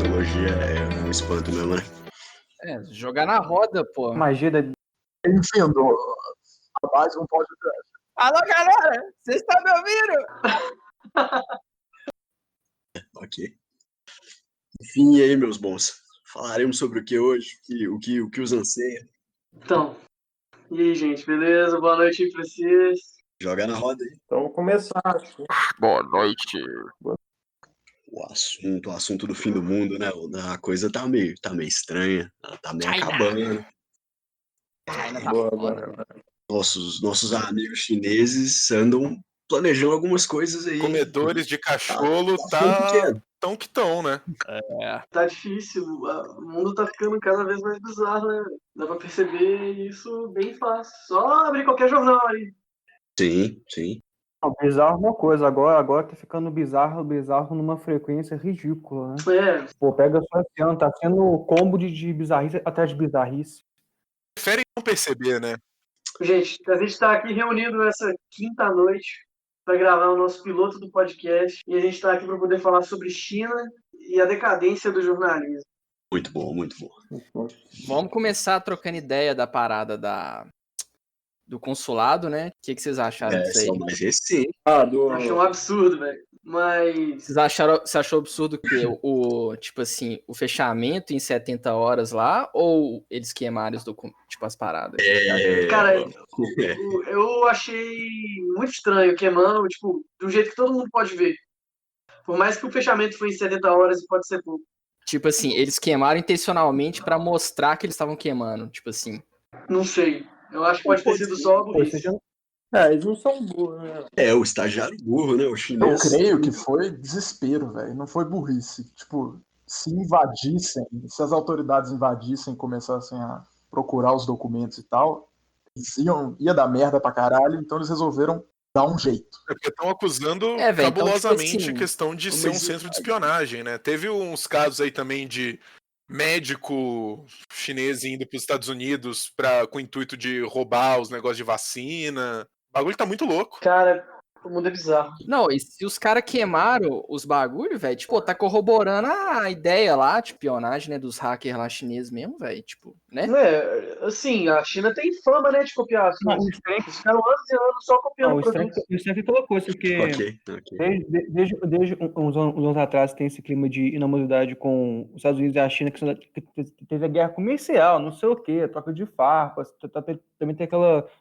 Mitologia é um espanto mesmo, né? Jogar na roda, pô. Magia da... Enfim, a mais um podcast. Alô, galera! Vocês estão me ouvindo? Ok. Enfim, e aí, meus bons? Falaremos sobre o que hoje? O que os anseia? Então, e aí, gente, beleza? Boa noite aí pra vocês. Joga na roda aí. Então, vamos começar. Boa noite. O assunto do fim do mundo, né? A coisa tá meio estranha. Ela tá meio acabando. China tá Boa, foda. boa. Nossos amigos chineses andam planejando algumas coisas aí. Comedores de cachorro pequeno. tão que tão, né? Tá difícil, o mundo tá ficando cada vez mais bizarro, né? Dá pra perceber isso bem fácil. Só abrir qualquer jornal aí. Sim. Não, bizarro é uma coisa, agora tá ficando bizarro numa frequência ridícula, né? É, Pô, pega só esse ano, tá sendo combo de bizarrice atrás de bizarrice. Preferem não perceber, né? gente, a gente tá aqui reunido nessa quinta-noite pra gravar o nosso piloto do podcast. E a gente tá aqui pra poder falar sobre China e a decadência do jornalismo. Muito bom. Vamos começar trocando ideia da parada do consulado, né? O que vocês acharam disso aí? Só mais recente. Achei um absurdo, velho. Mas. Você achou absurdo que tipo assim, o fechamento em 70 horas lá, ou eles queimaram as paradas? Cara, eu achei muito estranho queimando, tipo, do jeito que todo mundo pode ver. Por mais que o fechamento foi em 70 horas e pode ser pouco. Tipo assim, eles queimaram intencionalmente pra mostrar que eles estavam queimando, tipo assim. Não sei. Eu acho que pode ter sido só a burrice. Eles não são burros, né? O estagiário burro, né? O Eu chinês. creio que foi desespero, velho. Não foi burrice. Tipo, se as autoridades invadissem e começassem a procurar os documentos e tal, ia dar merda pra caralho, então eles resolveram dar um jeito. É porque estão acusando Velho, então, cabulosamente tipo assim, a questão de ser um centro de espionagem, né? Teve uns casos aí também de médico chinês indo para os Estados Unidos com o intuito de roubar os negócios de vacina. O bagulho tá muito louco. Cara, o mundo é bizarro. Não, e se os caras queimaram os bagulho, velho, tipo, tá corroborando a ideia lá de espionagem, né, dos hackers lá chineses mesmo, velho, tipo, né? Assim, a China tem fama, né, de copiar as Não, coisas. o estranho Eles ficaram anos e anos só copiando produtos. o estranho é aquela coisa, porque Ok. desde uns anos atrás tem esse clima de inamorosidade com os Estados Unidos e a China, que teve a guerra comercial, não sei o quê, troca de farpas, também tem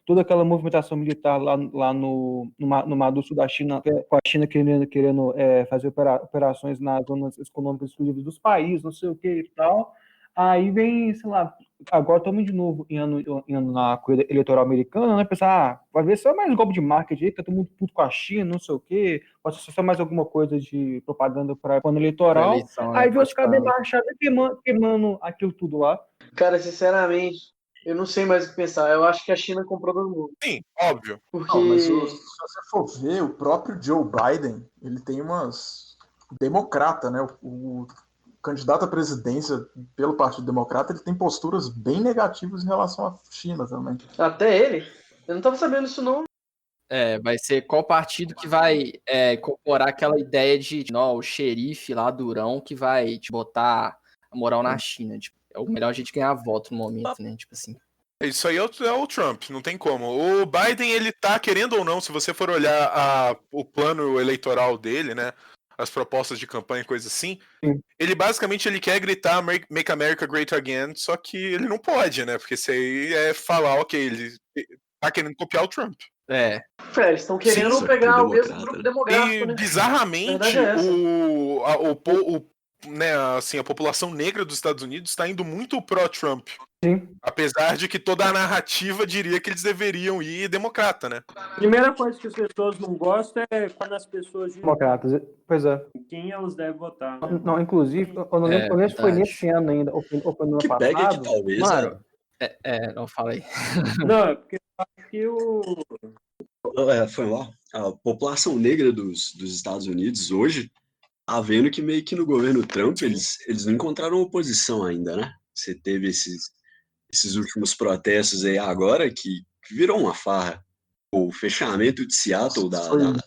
toda aquela movimentação militar lá no Mar do Sul da China, com a China querendo fazer operações nas zonas econômicas exclusivas dos países, não sei o quê e tal. Aí vem, sei lá, agora estamos de novo indo na corrida eleitoral americana, né? Pensar, vai ver só mais um golpe de marketing aí, que tá todo mundo puto com a China, não sei o quê, pode ser só mais alguma coisa de propaganda para o ano eleitoral. Pra eleição, né? Aí vê os Pode caras da falar. embaixada queimando aquilo tudo lá. Cara, sinceramente, eu não sei mais o que pensar. Eu acho que a China comprou todo mundo. Sim, óbvio. Porque. Não, mas se você for ver, o próprio Joe Biden, ele tem umas... democrata, né? O candidato à presidência pelo Partido Democrata, ele tem posturas bem negativas em relação à China também. Até ele? Eu não tava sabendo isso, não. Vai ser qual partido que vai incorporar aquela ideia de o xerife lá, durão, que vai botar a moral na China, tipo, é o melhor jeito de ganhar voto no momento, né, tipo assim. Isso aí é o Trump, não tem como. O Biden, ele tá, querendo ou não, se você for olhar o plano eleitoral dele, né, as propostas de campanha e coisa assim, ele basicamente quer gritar Make America Great Again, só que ele não pode, né, porque isso aí é falar, ok, ele tá querendo copiar o Trump. Eles estão querendo Sim, pegar o mesmo democrata. grupo demográfico, E né? bizarramente, Verdade é essa. né, assim, a população negra dos Estados Unidos está indo muito pró-Trump. Sim. Apesar de que toda a narrativa diria que eles deveriam ir democrata, né? Primeira coisa que as pessoas não gostam é quando as pessoas dizem Democratas. Pois é. quem elas devem votar, né? Não, inclusive, eu não lembro se foi verdade. nesse ano ainda, ou foi no O ano que pega é que passado. talvez Mano, não fala aí. Não, é porque eu acho que foi lá. A população negra dos Estados Unidos hoje tá vendo que meio que no governo Trump Sim. eles não encontraram oposição ainda, né? Você teve esses últimos protestos aí agora que virou uma farra. O fechamento de Seattle, da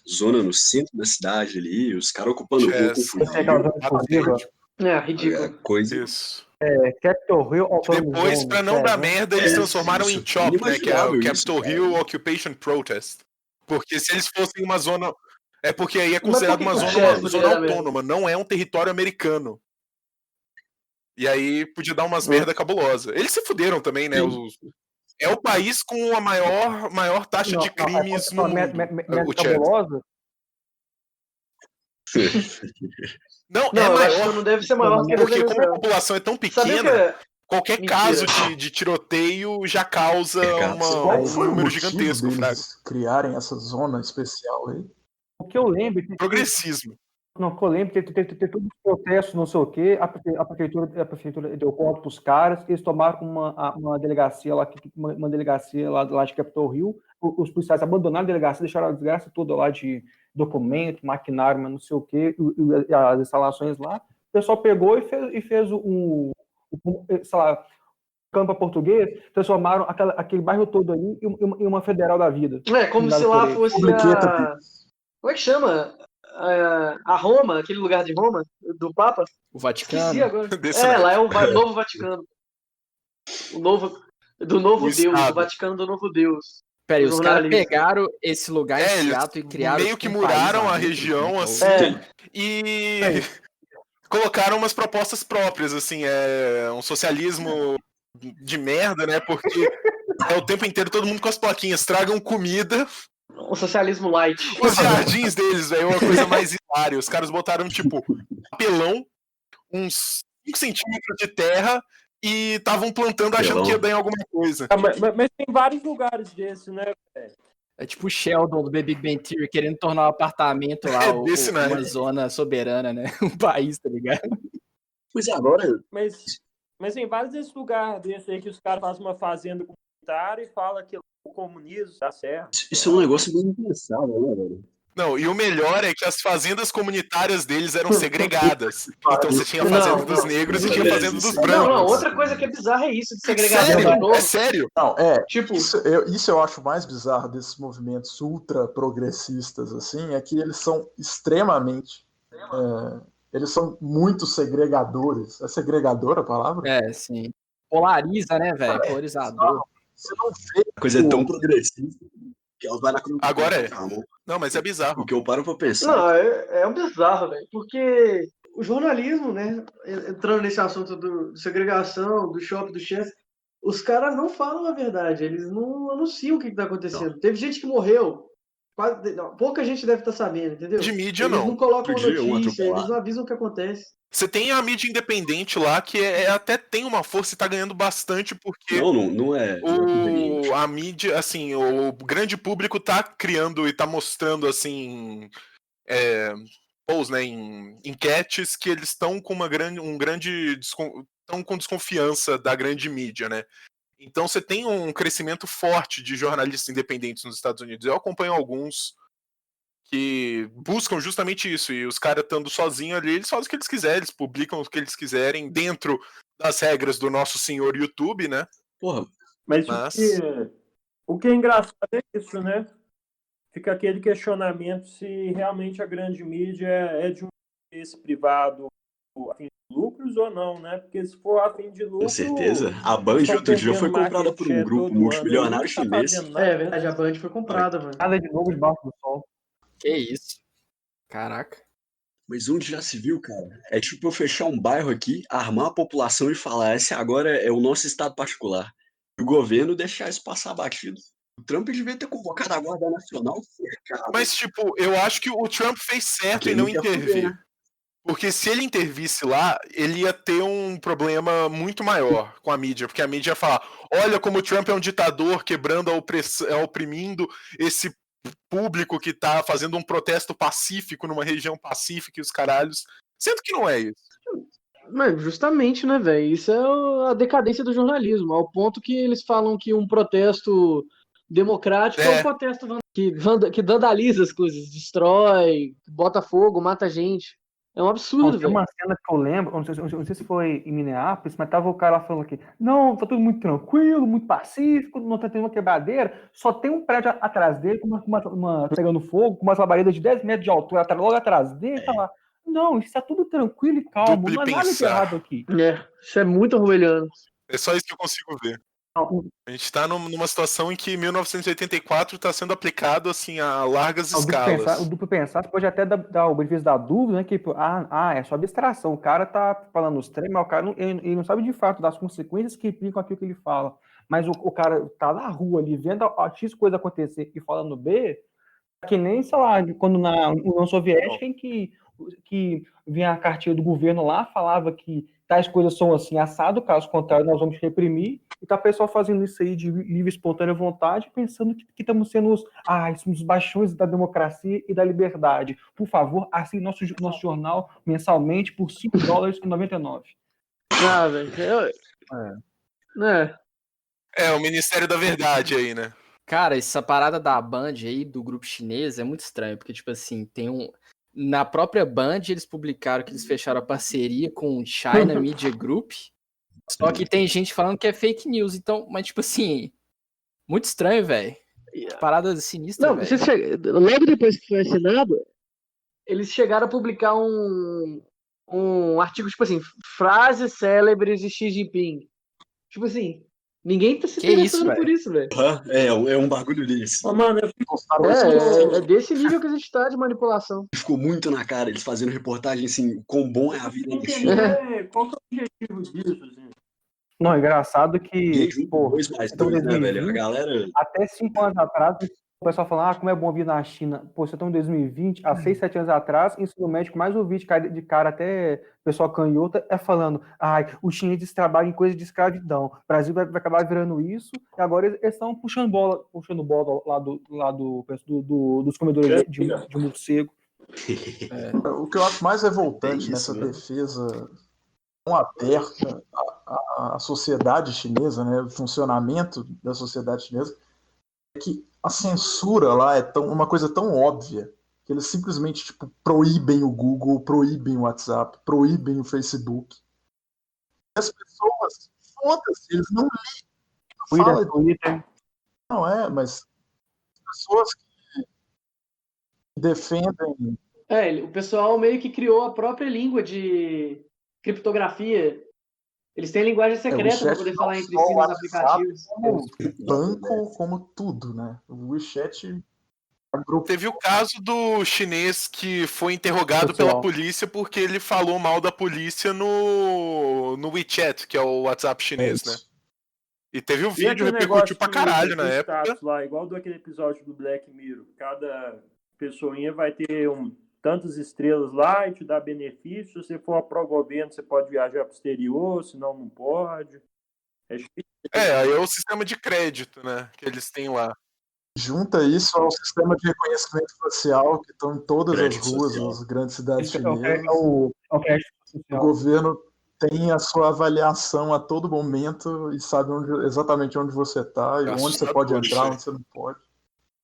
zona no centro da cidade ali, os caras ocupando rua com Chess. Você aquela zona exclusiva, Ridículo. coisa. Isso. Capitol Hill Autonomous Depois, Zone, pra não dar né? merda, eles transformaram em isso. CHOP, né? Que é o Inimaginável Capitol isso, Hill cara. Occupation Protest. Porque se eles fossem uma zona... É porque aí é Mas considerado por que uma que o zona Chess poderia dar merda? autônoma, não é um território americano. E aí podia dar umas merda cabulosa. Eles se fuderam também, né? É o país com a maior taxa de crimes no mundo. O Chess. Cabulosa. Não, Não, é eu acho que maior. não deve ser maior que a Porque como a Venezuela. população é tão Sabia pequena, que qualquer Mentira. caso de tiroteio já causa Qual um foi o número motivo gigantesco, fraga. deles criarem essa zona especial aí? O que eu lembro... Progressismo. Não, que eu lembro que teve todos os protestos, não sei o quê, a prefeitura deu conta para os caras, eles tomaram uma delegacia lá, uma delegacia lá de Capitol Hill, os policiais abandonaram a delegacia, deixaram a desgraça toda lá de documento, maquinário, mas não sei o quê, e as instalações lá. O pessoal pegou e fez sei lá, campo português, transformaram aquele bairro todo ali em uma federal da vida. como se lá fosse Publiqueta, a... Como é que chama? A Roma, aquele lugar de Roma, do Papa? O Esqueci Vaticano. agora. Desse Lá é o novo Vaticano. Do novo O Deus, Estado. o Vaticano do novo Deus. Peraí, os caras Jornalista. pegaram esse lugar em Eles Seattle e criaram meio tipo, que um muraram país lá a dentro, região né? assim e colocaram umas propostas próprias, assim, um socialismo de merda, né? Porque é o tempo inteiro todo mundo com as plaquinhas, tragam comida. Um socialismo light. Os jardins deles, velho, é uma coisa mais hilária. Os caras botaram, tipo, papelão, uns 5 centímetros de terra e estavam plantando achando que ia dar em alguma coisa. Mas tem vários lugares desses, né, velho? É tipo o Sheldon do The Big Bang Theory querendo tornar o apartamento lá desse uma naipe. zona soberana, né? Um país, tá ligado? Pois é, agora Mas tem vários desses lugares desses aí que os cares fazem uma fazenda comunitária e falam que o comunismo tá certo. isso é um negócio muito impensável, né, velho? Não, e o melhor é que as fazendas comunitárias deles eram segregadas. Então você tinha a fazenda dos negros e tinha a fazenda dos brancos. Não, outra coisa que é bizarra é isso, de segregação de Sério? novo. É sério? Não, Tipo, isso eu acho mais bizarro desses movimentos ultra progressistas, assim, é que eles são extremamente. Eles são muito segregadores. É segregadora a palavra? É, sim. Polariza, né, velho? Polarizador. Você não vê. A coisa é tão progressista que ela vai na Agora é. Não, mas é bizarro. O que eu paro pra pensar. não, é um bizarro, velho. Porque o jornalismo, né, entrando nesse assunto de segregação, do shopping, do chess, os caras não falam a verdade, eles não anunciam o que tá acontecendo. Não. Teve gente que morreu, pouca gente deve estar sabendo, entendeu? De mídia, eles não. não colocam a Outro dia, um notícia, atropelado. eles não avisam o que acontece. Você tem a mídia independente lá, que até tem uma força e tá ganhando bastante, porque Não é. conveniente. a mídia, assim, o grande público tá criando e tá mostrando, assim, polls, né, em enquetes que eles estão com estão com desconfiança da grande mídia, né? Então você tem um crescimento forte de jornalistas independentes nos Estados Unidos. Eu acompanho alguns que buscam justamente isso, e os caras estando sozinhos ali, eles fazem o que eles quiserem, eles publicam o que eles quiserem dentro das regras do nosso senhor YouTube, né? Porra, Mas Mas- o que é engraçado é isso, né? Fica aquele questionamento se realmente a grande mídia é de um interesse privado a fim de lucros ou não, né? Porque se for a fim de lucro... com certeza. A Band estão outro dia foi perdendo comprada por um market grupo share todo multimilionário ano, não tá chinês. fazendo nada. É verdade, a Band foi comprada, mano. Nada de novo debaixo do sol. Que isso? Caraca. Mas onde já se viu, cara? É tipo eu fechar um bairro aqui, armar a população e falar: esse agora é o nosso estado particular. E o governo deixar isso passar batido. O Trump devia ter convocado a Guarda Nacional cercado. Mas, tipo, eu acho que o Trump fez certo Porque em não ele ia fuder, intervir. né? Porque se ele intervisse lá, ele ia ter um problema muito maior com a mídia. Porque a mídia ia falar, olha como o Trump é um ditador, quebrando oprimindo esse público que tá fazendo um protesto pacífico numa região pacífica e os caralhos. Sendo que não é isso. Mas justamente, né, velho? Isso é a decadência do jornalismo, ao ponto que eles falam que um protesto democrático é um protesto que vandaliza as coisas, destrói, bota fogo, mata gente. É um absurdo, Tem velho. uma cena que eu lembro, não sei se foi em Minneapolis, mas tava o cara lá falando aqui, não, tá tudo muito tranquilo, muito pacífico, não tá tendo uma quebradeira, só tem um prédio atrás dele, pegando fogo, com umas labaredas de 10 metros de altura, logo atrás dele, tá lá. Não, isso tá tudo tranquilo e calmo, Duplo não há e nada de pensar. errado aqui. Isso é muito orwelliano. É só isso que eu consigo ver. A gente tá numa situação em que 1984 tá sendo aplicado, assim, a largas escalas. O duplo pensar, você pode até dar o benefício da dúvida, né? Que, é só abstração. O cara tá falando os trem, mas o cara ele não sabe de fato das consequências que implicam aquilo que ele fala. Mas o cara tá na rua ali, vendo a X coisa acontecer e falando B, que nem, sei lá, quando na União Soviética, em que vinha a cartilha do governo lá, falava que tais coisas são assim, assado, caso contrário, nós vamos reprimir, e tá o pessoal fazendo isso aí de livre, espontânea vontade, pensando que estamos sendo os baixões da democracia e da liberdade. Por favor, assine nosso jornal mensalmente por $5,99. Ah, velho. É, o Ministério da Verdade aí, né? Cara, essa parada da Band aí, do grupo chinês, é muito estranho, porque, tipo assim, na própria Band, eles publicaram que eles fecharam a parceria com o China Media Group, só que tem gente falando que é fake news, então, mas, tipo assim, muito estranho, velho. Parada sinistra, Não, velho. logo depois que foi assinado, eles chegaram a publicar um artigo, tipo assim, frases célebres de Xi Jinping. Tipo assim, ninguém tá se Que isso, interessando por velho? isso, velho. É um bagulho desse. Mano, É desse nível que a gente tá de manipulação. Ficou muito na cara, eles fazendo reportagem assim, quão bom é a vida tem no que Chile. entender qual que é o objetivo disso, assim. Não, é engraçado que, E junto pô, 2 mais então 2, né, velho? A 2020, galera. até 5 anos atrás, o pessoal falando, como é bom vir na China. Pô, você está em 2020, há 6, 7 anos atrás, ensino médico, mais ouvi de cara até pessoal canhota, falando, os chineses trabalham em coisa de escravidão. O Brasil vai acabar virando isso, e agora eles estão puxando bola lá dos comedores de morcego. O que eu acho mais revoltante É isso, nessa né? defesa tão aberta à sociedade chinesa, né, o funcionamento da sociedade chinesa, é que a censura lá é uma coisa tão óbvia que eles simplesmente tipo, proíbem o Google, proíbem o WhatsApp, proíbem o Facebook. E as pessoas, foda-se, eles não ligam. Twitter. Não mas as pessoas que defendem... O pessoal meio que criou a própria língua de criptografia. Eles têm linguagem secreta para poder falar entre si nos aplicativos. Como banco, como tudo, né? O WeChat... Teve o caso do chinês que foi interrogado pela polícia porque ele falou mal da polícia no WeChat, que é o WhatsApp chinês, né? E teve o vídeo, repercutiu pra caralho na época. Lá, igual daquele episódio do Black Mirror. Cada pessoainha vai ter tantas estrelas lá e te dá benefício. Se você for pró-governo, você pode viajar pro exterior, senão não pode. Aí é o sistema de crédito, né? Que eles têm lá. Junta isso ao sistema de reconhecimento facial que estão em todas as ruas das grandes cidades chinesas. O governo tem a sua avaliação a todo momento e sabe exatamente onde você está e onde você pode entrar, onde você não pode.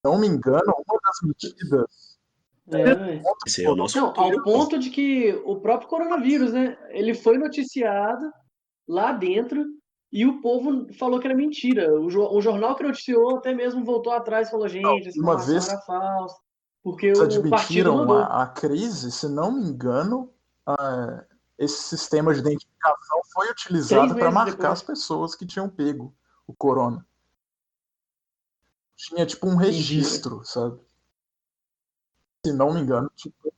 Não me engano, uma das medidas... ao ponto de que o próprio coronavírus, né? Ele foi noticiado lá dentro e o povo falou que era mentira. O jornal que noticiou até mesmo voltou atrás e falou, gente, essa informação era falsa. Porque o partido mandou. A crise, se não me engano, esse sistema de identificação foi utilizado para marcar as pessoas que tinham pego o corona. Tinha tipo um registro, sabe? Se não me engano, tipo...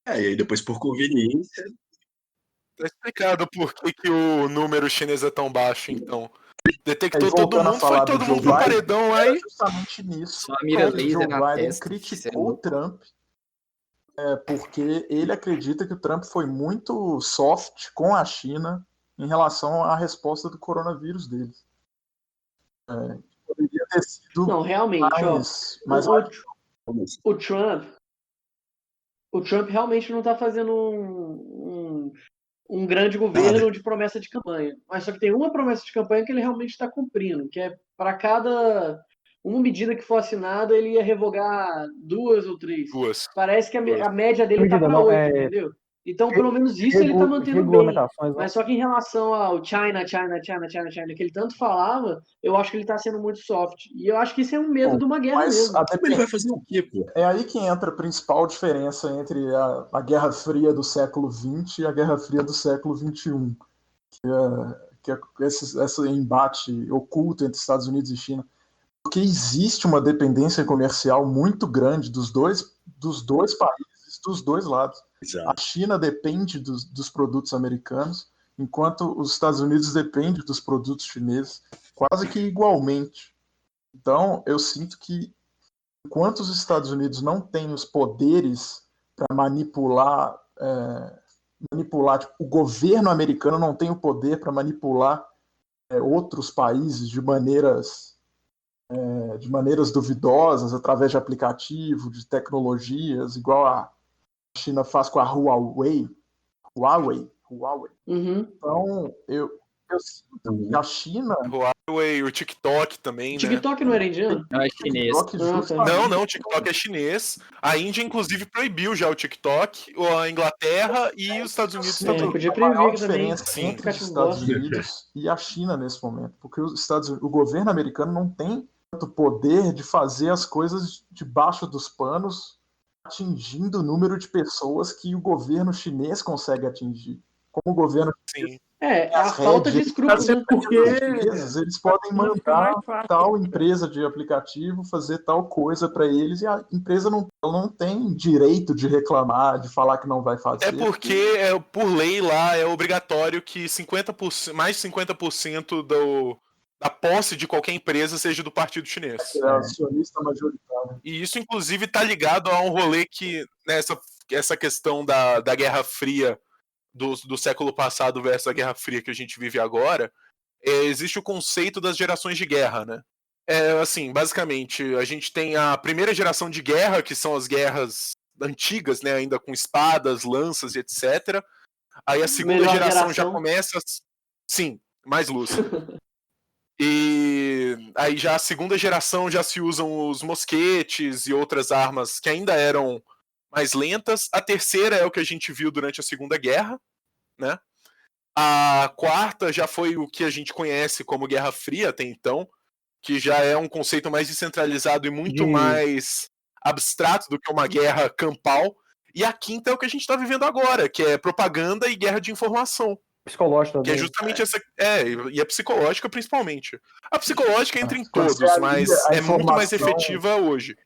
E aí depois por conveniência... Tá explicado por que o número chinês é tão baixo, então. Detectou Aí, todo voltando a mundo, foi falar todo do mundo Joe pro Biden, paredão lá era e justamente nisso Só a mira que o Joe laser na Biden testa. criticou o Trump, porque ele acredita que o Trump foi muito soft com a China em relação à resposta do coronavírus deles. Poderia ter sido Não, realmente, ó, mais o Trump realmente não está fazendo um grande governo de promessa de campanha. Mas só que tem uma promessa de campanha que ele realmente está cumprindo, que é para cada uma medida que for assinada, ele ia revogar 2 ou 3. duas. Parece que a média dele está Medida para não, 8, entendeu? Então, pelo menos isso ele está mantendo bem. regulamentações, Mas só que em relação ao China, que ele tanto falava, eu acho que ele está sendo muito soft. E eu acho que isso é um medo de uma guerra mesmo. Ele vai fazer o quê, pô? É aí que entra a principal diferença entre a Guerra Fria do século XX e a Guerra Fria do século XXI, que é esse embate oculto entre Estados Unidos e China. Porque existe uma dependência comercial muito grande dos dois países, dos dois lados. Exato. A China depende dos produtos americanos, enquanto os Estados Unidos dependem dos produtos chineses, quase que igualmente. Então, eu sinto que enquanto os Estados Unidos não têm os poderes para manipular, tipo, o governo americano não tem o poder para manipular outros países de maneiras duvidosas, através de aplicativo, de tecnologias, igual a China faz com a Huawei. Uhum. Então, eu sinto que a China... Huawei, o TikTok também, O TikTok não era indiano? Não, é chinês. Não, o TikTok é chinês. A Índia, inclusive, proibiu já o TikTok, a Inglaterra e os Estados Unidos também. Podia A maior prever também. diferença entre os Estados Unidos e a China nesse momento, porque o governo americano não tem tanto poder de fazer as coisas debaixo dos panos, atingindo o número de pessoas que o governo chinês consegue atingir. Como o governo Sim. A falta de escrúpulos, né? Porque eles podem mandar tal empresa de aplicativo fazer tal coisa para eles e a empresa não tem direito de reclamar, de falar que não vai fazer. É porque, por lei lá, é obrigatório que mais de 50% da posse de qualquer empresa seja do partido chinês. É acionista majoritário. E isso, inclusive, está ligado a um rolê que, essa questão da Guerra Fria do século passado versus a Guerra Fria que a gente vive agora, existe o conceito das gerações de guerra, né? Assim, basicamente, a gente tem a primeira geração de guerra, que são as guerras antigas, né, ainda com espadas, lanças e etc. Aí a segunda geração já começa... Sim, mais luz. E aí já a segunda geração já se usam os mosquetes e outras armas que ainda eram mais lentas. A terceira é o que a gente viu durante a Segunda Guerra, né? A quarta já foi o que a gente conhece como Guerra Fria até então, que já é um conceito mais descentralizado e muito mais abstrato do que uma guerra campal. E a quinta é o que a gente está vivendo agora, que é propaganda e guerra de informação. Psicológica que também. É justamente essa. E a psicológica, principalmente. A psicológica entra em todos, mas é muito mais efetiva hoje.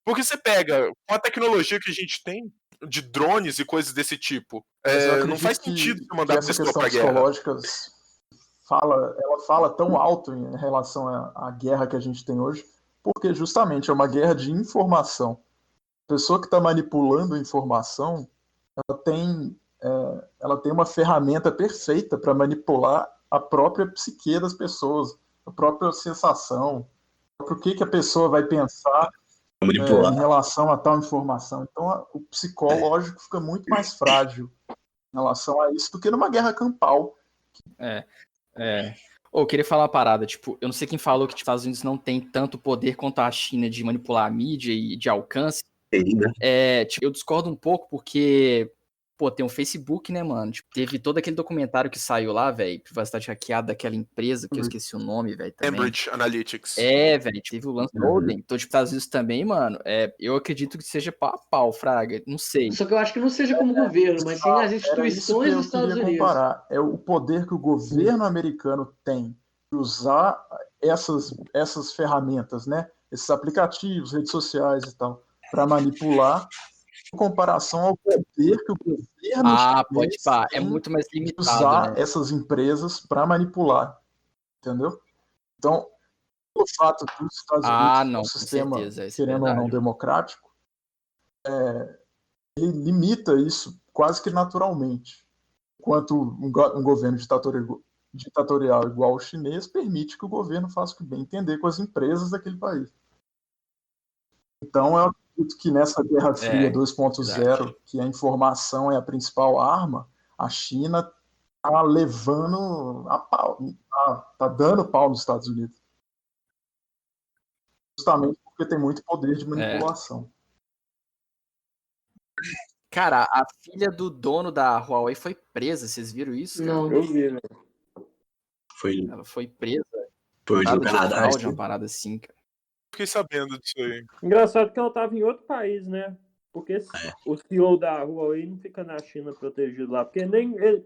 Porque você pega, com a tecnologia que a gente tem, de drones e coisas desse tipo, não faz sentido você mandar essa pessoa questão pra guerra. psicológica ela fala tão alto em relação à guerra que a gente tem hoje, porque justamente é uma guerra de informação. A pessoa que está manipulando a informação, ela tem uma ferramenta perfeita para manipular a própria psique das pessoas, a própria sensação, o que a pessoa vai pensar em relação a tal informação. Então, o psicológico fica muito mais frágil em relação a isso do que numa guerra campal. Eu queria falar uma parada, tipo, eu não sei quem falou que os Estados Unidos não tem tanto poder quanto a China de manipular a mídia e de alcance. Eu discordo um pouco porque, tem um Facebook, né, mano? Tipo, teve todo aquele documentário que saiu lá, velho, privacidade hackeada daquela empresa, que eu esqueci o nome, velho, também. Cambridge Analytics. Velho, teve o Lance Snowden. Então, tipo, Estados Unidos também, mano, eu acredito que seja pau a pau, fraga, não sei. Só que eu acho que não seja como governo, mas sim as instituições dos Estados Unidos. Comparar. É o poder que o governo americano tem de usar essas ferramentas, né? Esses aplicativos, redes sociais e tal, para manipular, em comparação ao poder que o governo pode pá, é muito mais limitado, usar né? essas empresas para manipular. entendeu? Então, o fato dos Estados Unidos não, um com sistema, certeza, isso é querendo ou não, verdade. democrático, ele limita isso quase que naturalmente. Enquanto um governo ditatorial igual o chinês permite que o governo faça o que bem entender com as empresas daquele país. Então, eu acredito que nessa Guerra Fria 2.0, que a informação é a principal arma, a China está levando a pau, tá dando pau nos Estados Unidos. Justamente porque tem muito poder de manipulação. Cara, a filha do dono da Huawei foi presa, vocês viram isso? Cara? Não. Eu vi, né? Ela foi presa. Foi onde? No Parada de Canadá? fraude, uma parada assim, cara. Fiquei sabendo disso aí. Engraçado que ela tava em outro país, né? Porque o CEO da Huawei não fica na China protegido lá. Porque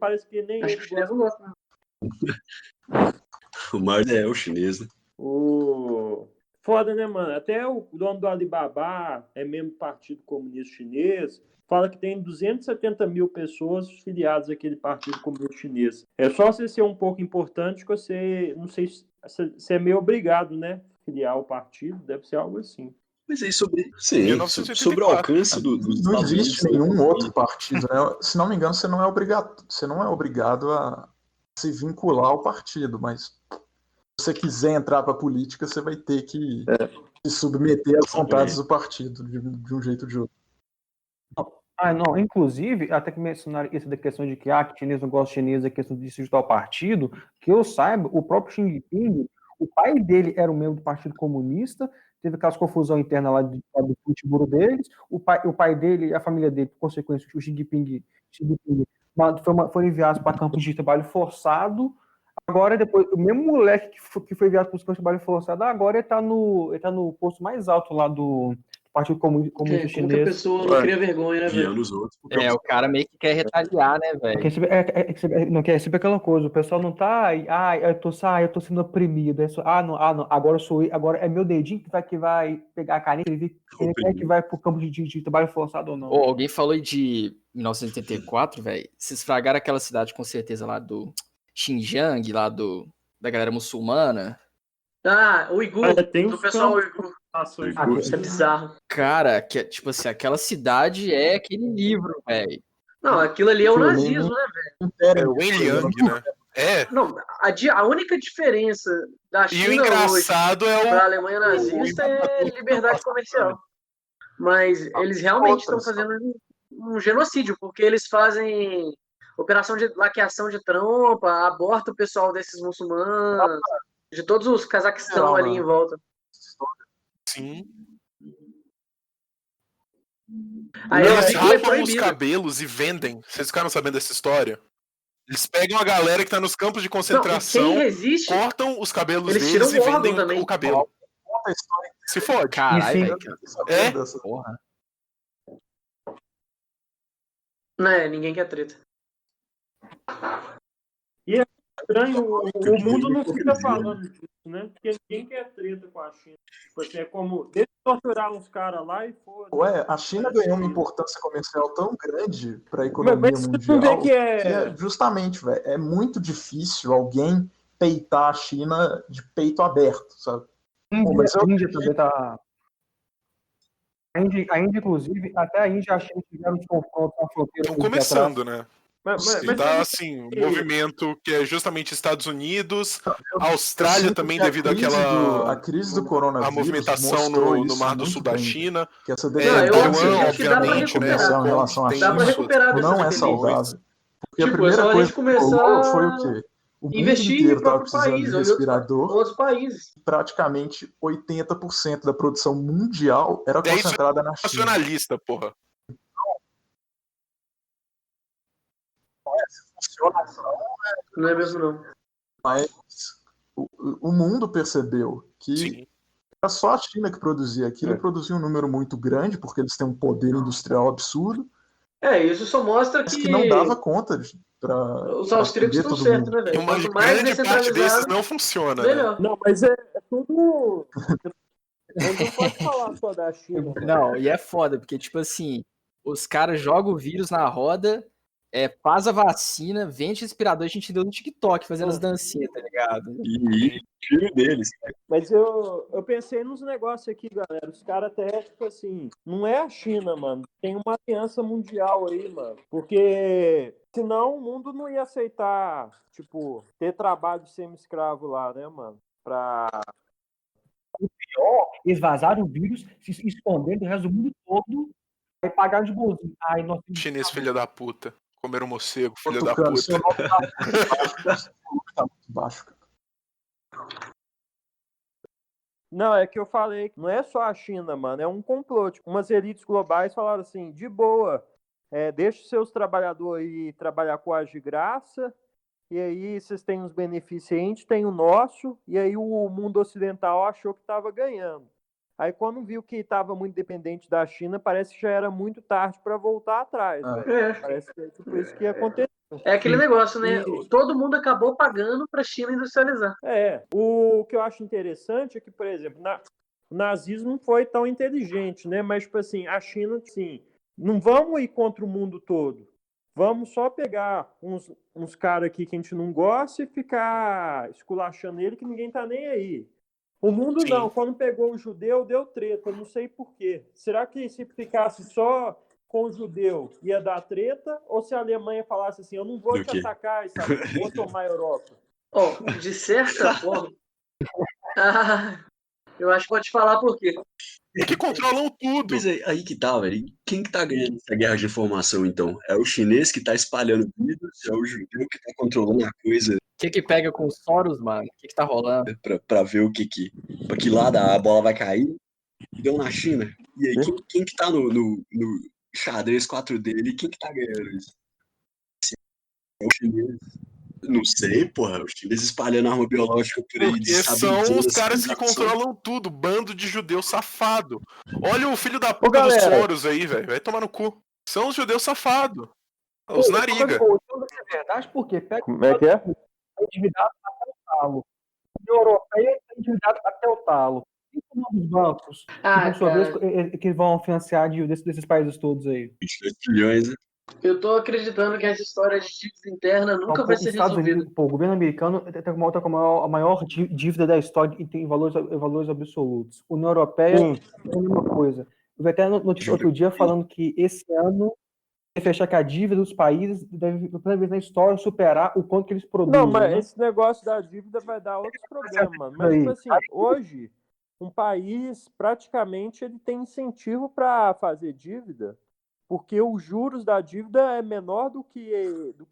parece que nem Acho ele que eles gosta. não gostam. O Mars é o chinês, né? Foda, né, mano? Até o dono do Alibaba é membro do Partido Comunista Chinês. Fala que tem 270 mil pessoas filiadas àquele Partido Comunista Chinês. É só você ser um pouco importante que você, não sei, você é meio obrigado, né? Filiar ao partido, deve ser algo assim. Mas aí sobre o 1984. alcance dos Não Estados existe Unidos, nenhum outro partido, né? Se não me engano, você não é obrigado a se vincular ao partido, mas se você quiser entrar para a política, você vai ter que se submeter às vontades do partido, de um jeito ou de outro. Não, inclusive, até que mencionaram isso da questão de que que chinês não gosta de chinês, a questão de se juntar ao partido, que eu saiba, o próprio Xi Jinping, o pai dele era um membro do Partido Comunista, teve aquelas confusão interna lá do futebol deles, o pai dele, a família dele, por consequência, o Xi Jinping foram enviados para campos de trabalho forçado. Agora, depois, o mesmo moleque que foi enviado para os campos de trabalho forçado, agora ele tá no posto mais alto lá do Partido Comunista Como que a Chinês. pessoa não cria vergonha, né, velho? guiando os outros. O cara meio que quer retaliar, né, velho? Não quer sempre aquela coisa, o pessoal não tá, eu tô sendo oprimido, não, agora é meu dedinho que vai pegar a caneta e ver quem é que vai pro campo de trabalho forçado ou não. Alguém falou aí de 1984, velho. Vocês fragaram aquela cidade com certeza lá do Xinjiang, lá da galera muçulmana. Uigur, Tem do uns pessoal campos. Uigur. Isso é bizarro. Cara, que tipo assim, aquela cidade é aquele livro, velho. Não, aquilo ali é o nazismo, né, velho? É o Wenliang, né? Não, a única diferença da E o China hoje engraçado para a Alemanha nazista é liberdade comercial. Mas eles realmente estão fazendo um genocídio, porque eles fazem operação de laqueação de trompa, aborta o pessoal desses muçulmanos, de todos os Cazaquistão ali em volta. Sim. Aí Eles foi rapam os proibido. cabelos e vendem. Vocês ficaram sabendo dessa história? Eles pegam a galera que tá nos campos de concentração, Não, e quem resiste, cortam os cabelos eles deles tiram e o órgão vendem também. o cabelo. Se fode. Caralho, velho. Porra. Não é, ninguém quer treta. Estranho, o mundo não fica falando disso, né? Porque ninguém quer treta com a China. Tipo assim, é como, deixa eu torturar uns caras lá e foda. Ué, a China ganhou uma importância comercial tão grande para a economia Mas mundial vê que justamente, velho, é muito difícil alguém peitar a China de peito aberto, sabe? Mas a Índia também tá. A Índia, inclusive, até a Índia e a China tiveram uns confrontos na fronteira. Estão começando, né? E tá assim, um movimento que é justamente Estados Unidos, Austrália também, devido àquela a crise do coronavírus, a movimentação no Mar do Sul da China. Que essa eu Taiwan, acho que dá pra obviamente, né? recuperar. em relação à Tem Dá pra China recuperar dessas não é dependências. saudável. Porque Tipo, a primeira é só a coisa gente que rolou começar foi o quê? O mundo investir inteiro no estava próprio precisando país, de ou em respirador. outros países. Praticamente 80% da produção mundial era É isso, concentrada na China. nacionalista, porra. Não é mesmo, não. Mas o mundo percebeu que Sim. era só a China que produzia aquilo, e produzia um número muito grande, porque eles têm um poder industrial absurdo, Isso só mostra mas que que não dava conta para os austríacos estão certos, né, E velho? uma Quanto mais grande parte desses descentralizado, não funciona, né? melhor. Não, mas é tudo. Não pode falar só da China. Não, e é foda, porque, tipo assim, os caras jogam o vírus na roda faz a vacina, vende respirador, a gente deu no TikTok fazendo as dancinhas, tá ligado? E tiro deles. Mas eu pensei nos negócios aqui, galera. Os caras até, tipo assim, não é a China, mano. Tem uma aliança mundial aí, mano. Porque senão o mundo não ia aceitar, tipo, ter trabalho semi-escravo lá, né, mano? Eles vazaram o vírus, se escondendo do resto do mundo todo, aí pagaram de bonzinho. Ai, nós temos Chinês, filha da puta. Comeram morcego, filha da Tucano, puta. seu nome tá muito baixo, cara. Não, é que eu falei que não é só a China, mano. É um complô. Tipo, umas elites globais falaram assim, de boa, deixa os seus trabalhadores aí trabalhar com as de graça, e aí vocês têm os benefícios aí, a gente tem o nosso, e aí o mundo ocidental achou que estava ganhando. Aí quando viu que estava muito dependente da China, parece que já era muito tarde para voltar atrás, velho. Parece que é tipo isso que aconteceu. É aquele negócio, né? E- Todo mundo acabou pagando para a China industrializar. O que eu acho interessante é que, por exemplo, o nazismo não foi tão inteligente, né? Mas, tipo assim, a China, assim, não vamos ir contra o mundo todo. Vamos só pegar uns caras aqui que a gente não gosta e ficar esculachando ele que ninguém tá nem aí. O mundo Sim. não, quando pegou o judeu, deu treta, não sei por quê. Será que se ficasse só com o judeu ia dar treta? Ou se a Alemanha falasse assim, eu não vou Do te quê? atacar, sabe? Vou tomar a Europa. Ó, de certa forma. Eu acho que pode falar por quê. É que controlam tudo. Mas aí que tá, velho. Quem que tá ganhando essa guerra de informação, então? É o chinês que tá espalhando vírus? É o judeu que tá controlando a coisa O que pega com os Soros, mano? O que tá rolando? pra ver pra que lado a bola vai cair? Deu na China. E aí, quem que tá no xadrez 4D ali? Quem que tá ganhando isso? É o chinês. Não sei, porra. Os chineses espalhando arma biológica por aí, Porque são desestabilizando os a caras que civilização. controlam tudo. Bando de judeu safado. Olha o filho da puta dos galera. Soros aí, velho. Vai tomar no cu. São os judeus safados. Os Pô, nariga. então deve ser verdade, porque pega Como é que é? tá endividado até o talo. A União Europeia está endividada até o talo. E como os bancos, que por sua vez, que vão financiar a dívida desses países todos aí? 22 trilhões, né? Eu tô acreditando que essa história de dívida interna nunca vai Os ser Estados resolvida. Unidos, pô, o governo americano tá com a maior dívida da história e tem valores absolutos. União Europeia Sim. é a mesma coisa. Eu vi até notícia outro dia falando que esse ano vai fechar que a dívida dos países deve, pela primeira vez na história, superar o quanto que eles produzem. Não, mas né? esse negócio da dívida vai dar outros problemas, mano. Mas, tipo assim, hoje, um país, praticamente, ele tem incentivo para fazer dívida, porque os juros da dívida é menor do que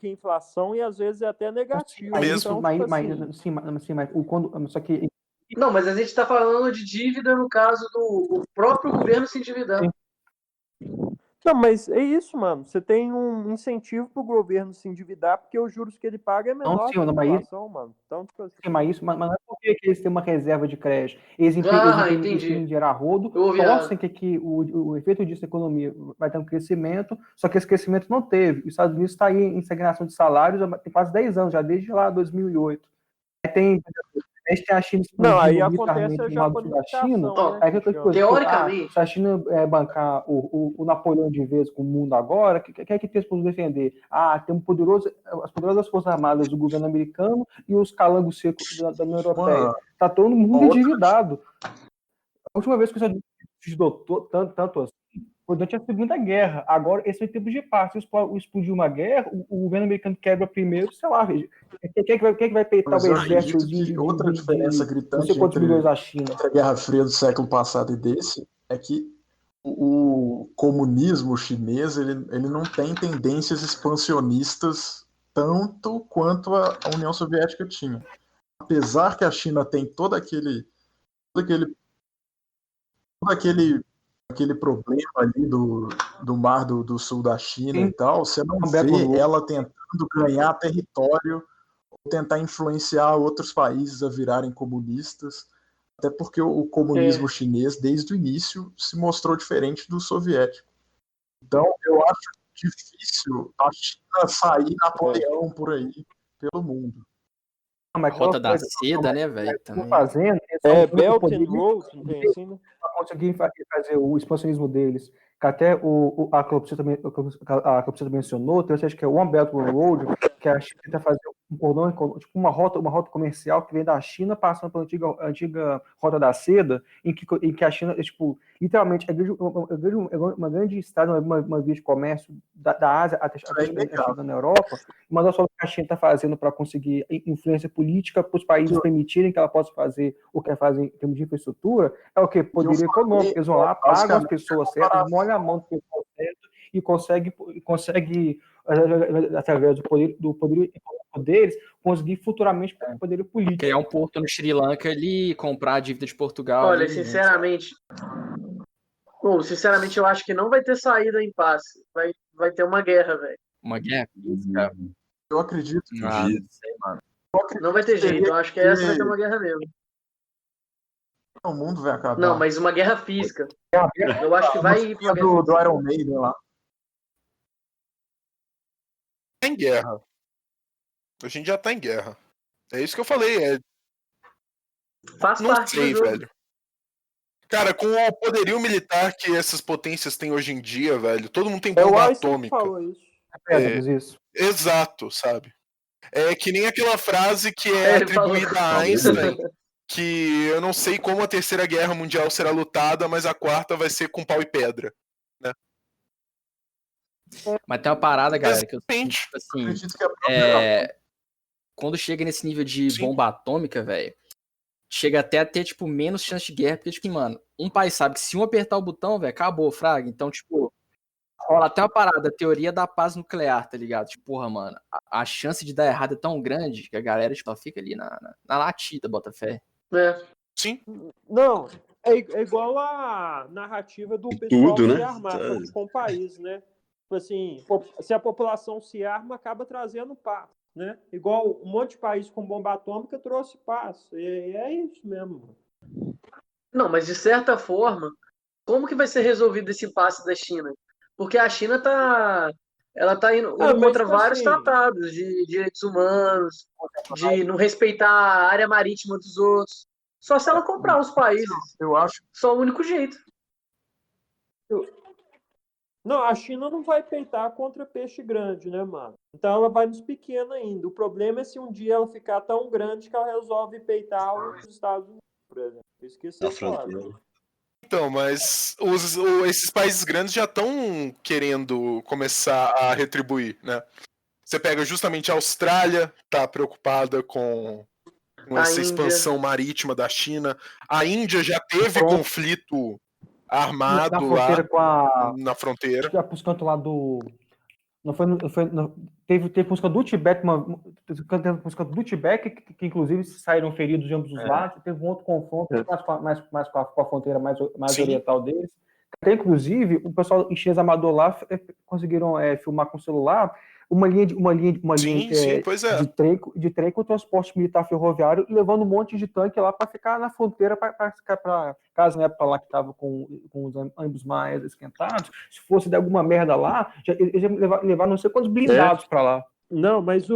a inflação e, às vezes, é até negativo. Mesmo. Então, tipo assim, Só que Não, mas a gente está falando de dívida no caso do próprio governo se endividando. Não, mas é isso, mano. Você tem um incentivo pro governo se endividar porque os juros que ele paga é menor que a inflação, mano. Então, tipo assim, mas não é porque eles têm uma reserva de crédito. Eles entendi. imprimem dinheiro a rodo, Eu ouvi torcem que o efeito disso na economia vai ter um crescimento, só que esse crescimento não teve. Os Estados Unidos está aí em estagnação de salários tem quase 10 anos, já desde lá 2008. Aí a gente tem a China não, aí expandindo acontece a militarmente no lado sul da China. Ó, japonificação, Aí né? que que coisa, teoricamente. se a China bancar o Napoleão de vez com o mundo agora, quem é que tem para defender? Tem as poderosas forças armadas do governo americano e os calangos secos da União Europeia. Está todo mundo endividado. A última vez que isso ajudou tanto assim foi durante a Segunda Guerra. Agora, esse é o tempo de paz. Se explodir uma guerra, o governo americano quebra primeiro, sei lá, quem é que vai peitar Mas o eu exército acredito que outra diferença não gritante sei quantos milhões da China? entre a Guerra Fria do século passado e desse é que o comunismo chinês ele não tem tendências expansionistas tanto quanto a União Soviética tinha. Apesar que a China tem todo aquele problema ali do mar do sul da China e tal, você não vê ela tentando ganhar território ou tentar influenciar outros países a virarem comunistas, até porque o comunismo chinês, desde o início, se mostrou diferente do soviético. Então, eu acho difícil a China sair Napoleão por aí, pelo mundo. A rota da seda, né, velho? Fazendo, Belt and Road, não tem assim, né? Para conseguir fazer o expansionismo deles. que até a Clopsita mencionou, tem acho que é o One Belt One Road, que a China tenta fazer um cordão, tipo uma rota comercial que vem da China, passando pela antiga Rota da Seda, em que a China, tipo, literalmente, uma grande estrada, uma via de comércio da Ásia até chegando na Europa, uma das coisas que a China está fazendo para conseguir influência política para os países permitirem que ela possa fazer o que ela faz em termos de infraestrutura, é o que? Poderio econômico. Eles vão lá, pagam as pessoas certas, molham a mão do pessoal certo e consegue através do poder econômico deles, conseguir futuramente poder político. Criar um porto no Sri Lanka ali, comprar a dívida de Portugal. Olha, ali, sinceramente, eu acho que não vai ter saída em impasse. Vai ter uma guerra, velho. Uma guerra? Eu acredito. Não sei, mano. Não vai ter jeito. Eu acho que essa vai ter uma guerra mesmo. O mundo vai acabar. Não, mas uma guerra física. Eu acho que vai ir pra guerra do Iron Maiden lá. Tá em guerra. A gente já tá em guerra. É isso que eu falei. Faz Não parte sei, do jogo. velho. Cara, com o poderio militar que essas potências têm hoje em dia, velho, todo mundo tem bomba atômica. Falou isso. Isso. Exato, sabe? É que nem aquela frase que é atribuída a Einstein, que eu não sei como a Terceira Guerra Mundial será lutada, mas a quarta vai ser com pau e pedra. Né? Mas tem uma parada, galera, que eu sinto, tipo assim, Acredito que é quando chega nesse nível de Sim. bomba atômica, velho, chega até a ter, tipo, menos chance de guerra, porque, tipo, mano, um país sabe que se um apertar o botão, velho, acabou, fraga. Então, tipo, rola até uma parada, a teoria da paz nuclear, tá ligado? Tipo, porra, mano, a chance de dar errado é tão grande que a galera, tipo, fica ali na latida, bota fé. Sim. Não, é igual a narrativa do pessoal Tudo, se né? armar com o país, né? Tipo assim, se a população se arma, acaba trazendo paz, né? Igual um monte de país com bomba atômica trouxe paz. E é isso mesmo. Não, mas de certa forma, como que vai ser resolvido esse impasse da China? Porque a China ela tá indo mas, contra tipo vários assim, tratados de direitos humanos, de não respeitar a área marítima dos outros. Só se ela comprar os países. Eu acho. Só o único jeito. Não, a China não vai peitar contra peixe grande, né, mano? Então ela vai nos pequenos ainda. O problema é se um dia ela ficar tão grande que ela resolve peitar os Estados Unidos, por exemplo. Esqueci Da de falar. fronteira. Então, mas esses países grandes já estão querendo começar a retribuir, né? Você pega justamente a Austrália, tá preocupada com essa expansão marítima da China. A Índia já teve conflito armado na fronteira lá com a. na fronteira. Para os cantos lá do. Não foi, teve música do Tibete, música do Tibete, que inclusive saíram feridos de ambos os lados. Teve um outro confronto mais com a fronteira mais oriental deles. Até, inclusive, o pessoal chinês amador lá conseguiram filmar com o celular uma linha de trem com transporte militar ferroviário, levando um monte de tanque lá para ficar na fronteira, para caso na época lá que estava com os ônibus mais esquentados, se fosse dar alguma merda lá, eles iam levar não sei quantos blindados para lá. Não, mas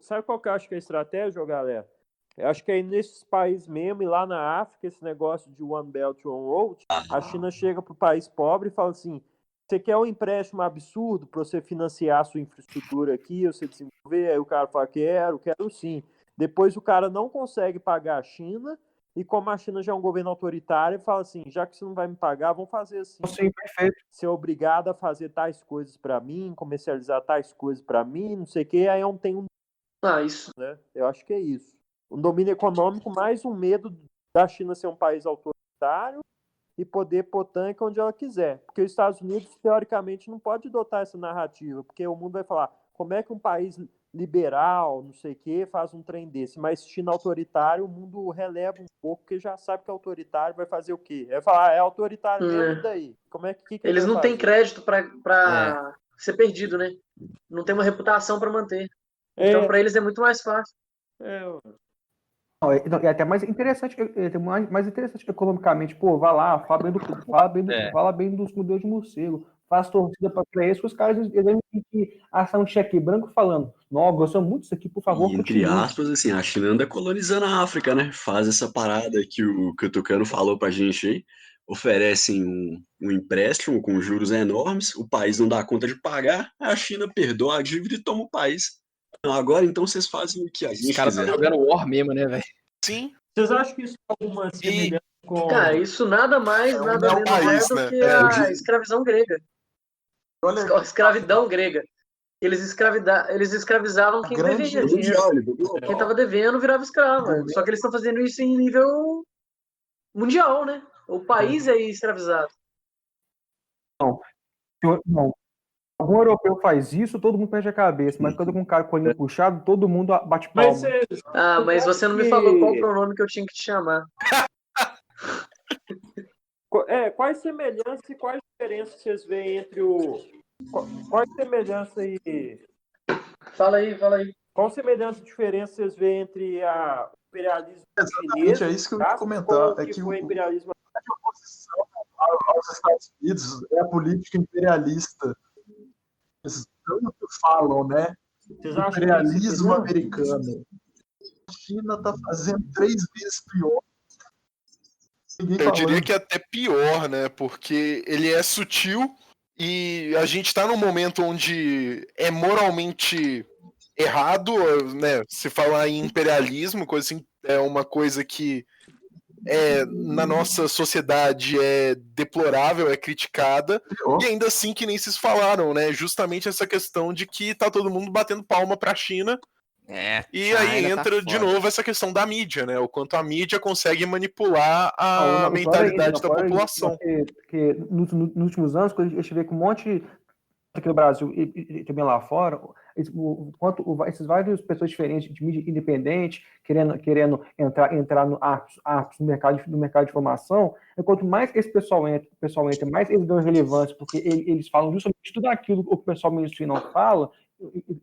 sabe qual que eu acho que é a estratégia, galera? Eu acho que aí nesses países mesmo, e lá na África, esse negócio de One Belt, One Road, a China chega pro país pobre e fala assim: você quer um empréstimo absurdo para você financiar a sua infraestrutura aqui, você desenvolver? Aí o cara fala: quero sim. Depois o cara não consegue pagar a China, e como a China já é um governo autoritário, fala assim: já que você não vai me pagar, vamos fazer assim. Sim, perfeito. Ser obrigado a fazer tais coisas para mim, comercializar tais coisas para mim, não sei o quê, aí eu não tenho. Isso. Né? Eu acho que é isso. Um domínio econômico, mais um medo da China ser um país autoritário e poder pôr tanque onde ela quiser. Porque os Estados Unidos, teoricamente, não pode adotar essa narrativa, porque o mundo vai falar: como é que um país liberal, não sei o quê, faz um trem desse? Mas China autoritário, o mundo releva um pouco, porque já sabe que autoritário vai fazer o quê? Vai falar: é autoritário mesmo, e daí? Como é que eles não têm crédito para ser perdido, né? Não tem uma reputação para manter. Então, para eles é muito mais fácil. É até mais interessante economicamente. Pô, vai lá, fala bem dos modelos de morcego, faz torcida para eles, que os caras eles têm que assar um cheque branco falando: não, gostamos muito disso aqui, por favor. E, entre aspas, assim, a China anda colonizando a África, né? Faz essa parada que o Tucano falou pra gente aí. oferecem um empréstimo com juros enormes, o país não dá conta de pagar, a China perdoa a dívida e toma o país. Não, agora então vocês fazem o que a Os gente caras quiser. estão jogando War mesmo, né, velho? Sim. Vocês acham que isso tem alguma semelhança com... Cara, isso nada mais, nada é o menos país, é do né? que a escravidão grega. Olha, A escravidão grega. Eles escravizavam quem grande devia dinheiro. Quem tava devendo virava escravo. Só que eles estão fazendo isso em nível mundial, né? O país é escravizado. Não. Algum europeu faz isso, todo mundo perde a cabeça. Mas quando um cara com o olhinho puxado, todo mundo bate Mas palma. Mas você não me falou qual o pronome que eu tinha que te chamar. Quais semelhanças e quais diferenças vocês veem entre o... Quais semelhanças e... Fala aí. Qual semelhança e diferença vocês veem entre o imperialismo chinês, é isso que eu ia comentar. com o que foi o imperialismo... A oposição aos Estados Unidos é a política imperialista. Eles tanto falam, né? Vocês acham que Imperialismo americano. A China está fazendo 3 vezes pior. Eu diria que até pior, né? Porque ele é sutil e a gente tá num momento onde é moralmente errado, né? Se falar em imperialismo, coisa assim, é uma coisa que na nossa sociedade é deplorável, é criticada, e ainda assim, que nem vocês falaram, né? Justamente essa questão de que tá todo mundo batendo palma pra China. E aí entra de novo essa questão da mídia, né? O quanto a mídia consegue manipular a mentalidade da população. Porque nos últimos anos, quando a gente vê que um monte aqui no Brasil e também lá fora, esses vários pessoas diferentes de mídia independente querendo entrar no mercado de informação, quanto mais esse pessoal entra, mais eles dão relevância, porque eles falam justamente tudo aquilo que o pessoal mainstream não fala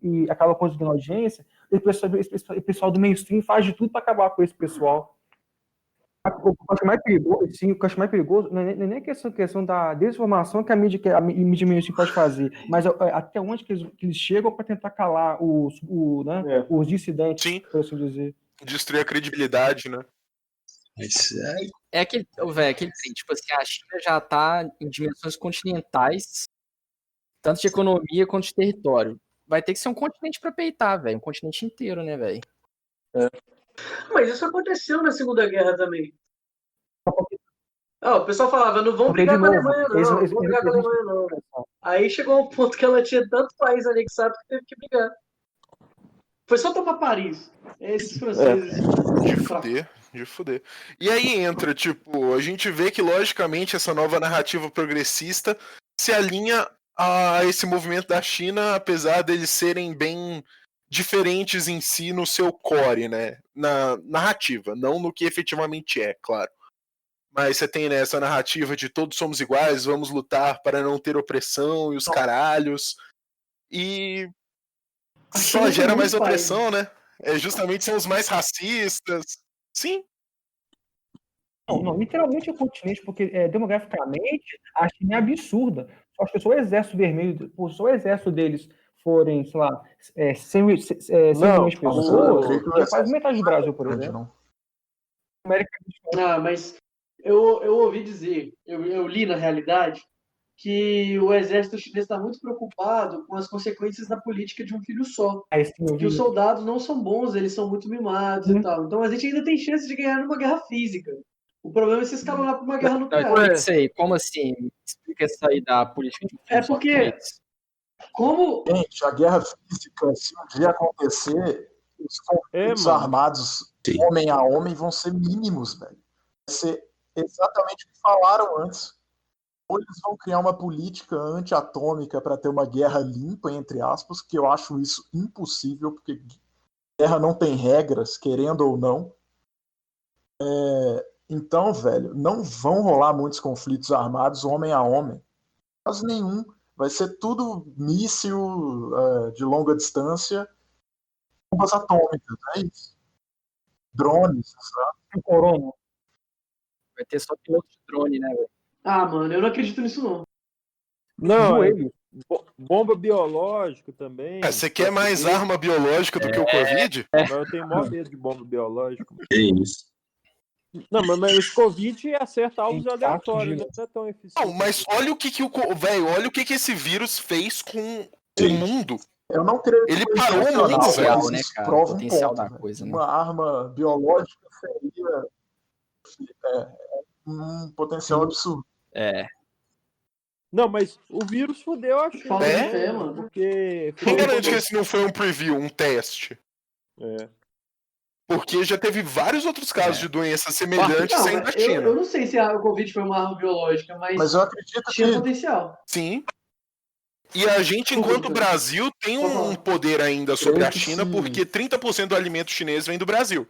e acaba conseguindo audiência. O pessoal do mainstream faz de tudo para acabar com esse pessoal. O que eu acho mais perigoso, sim, o que eu acho mais perigoso não é nem a questão da desinformação que a mídia mainstream pode fazer, mas até onde que eles chegam para tentar calar os dissidentes, sim, por assim dizer. Destruir a credibilidade, né? É aquele trem, tipo assim, a China já tá em dimensões continentais, tanto de economia quanto de território. Vai ter que ser um continente pra peitar, velho, um continente inteiro, né, velho? Mas isso aconteceu na Segunda Guerra também. O pessoal falava, não vão brigar com a Alemanha, não. Não vão brigar com a Alemanha, não. Aí chegou um ponto que ela tinha tanto país anexado que teve que brigar. Foi só tomar Paris. Esses franceses. De fuder. E aí entra, tipo, a gente vê que, logicamente, essa nova narrativa progressista se alinha a esse movimento da China, apesar deles serem bem diferentes em si no seu core, né? Na narrativa, não no que efetivamente é, claro. Mas você tem, né, essa narrativa de todos somos iguais, vamos lutar para não ter opressão e os caralhos. E só gera mais opressão, né? Justamente são os mais racistas. Sim. Não, literalmente é um continente, porque demograficamente a China é absurda. Só que se o exército vermelho, se o exército deles forem, sei lá, 100 milhões de pessoas, já faz metade do Brasil, por exemplo. Mas eu ouvi dizer, eu li na realidade, que o exército chinês está muito preocupado com as consequências da política de um filho só. Que os soldados não são bons, eles são muito mimados e tal. Então a gente ainda tem chance de ganhar numa guerra física. O problema é se escalonar para uma guerra nuclear. Como assim? Explica isso aí da política de um filho só. Porque... Gente, a guerra física, se um dia acontecer, os conflitos armados homem a homem vão ser mínimos, velho. Vai ser exatamente o que falaram antes. Ou eles vão criar uma política anti-atômica para ter uma guerra limpa, entre aspas, que eu acho isso impossível, porque guerra não tem regras, querendo ou não. Então, velho, não vão rolar muitos conflitos armados homem a homem. Quase nenhum. Vai ser tudo míssil de longa distância, bombas atômicas, é isso. Drones, sabe? Corona. Vai ter só piloto de drone, né, velho? Mano, eu não acredito nisso, não. Não, bomba biológica também. Você quer mais arma biológica do que o Covid? Mas eu tenho maior medo de bomba biológica. É isso. Não, mas o Covid acerta alvos Impacto aleatórios, de- não é tão eficiente. Não, mas olha o que velho, olha o que esse vírus fez com o mundo. Eu não creio que Ele foi parou o intencional, mundo, mas velho. Né, isso cara? O prova um potencial ponto, da velho. coisa, né? Uma arma biológica seria um potencial absurdo. É. Não, mas o vírus fudeu a China. Falta de fé, mano. Porque... Quem garante que esse não foi um preview, um teste? É. Porque já teve vários outros casos de doenças semelhantes Não, saindo da eu China. não sei se a Covid foi uma arma biológica, Mas eu acredito tinha que potencial. Sim. E a gente, enquanto Brasil, tem um poder ainda sobre a China, porque 30% do alimento chinês vem do Brasil.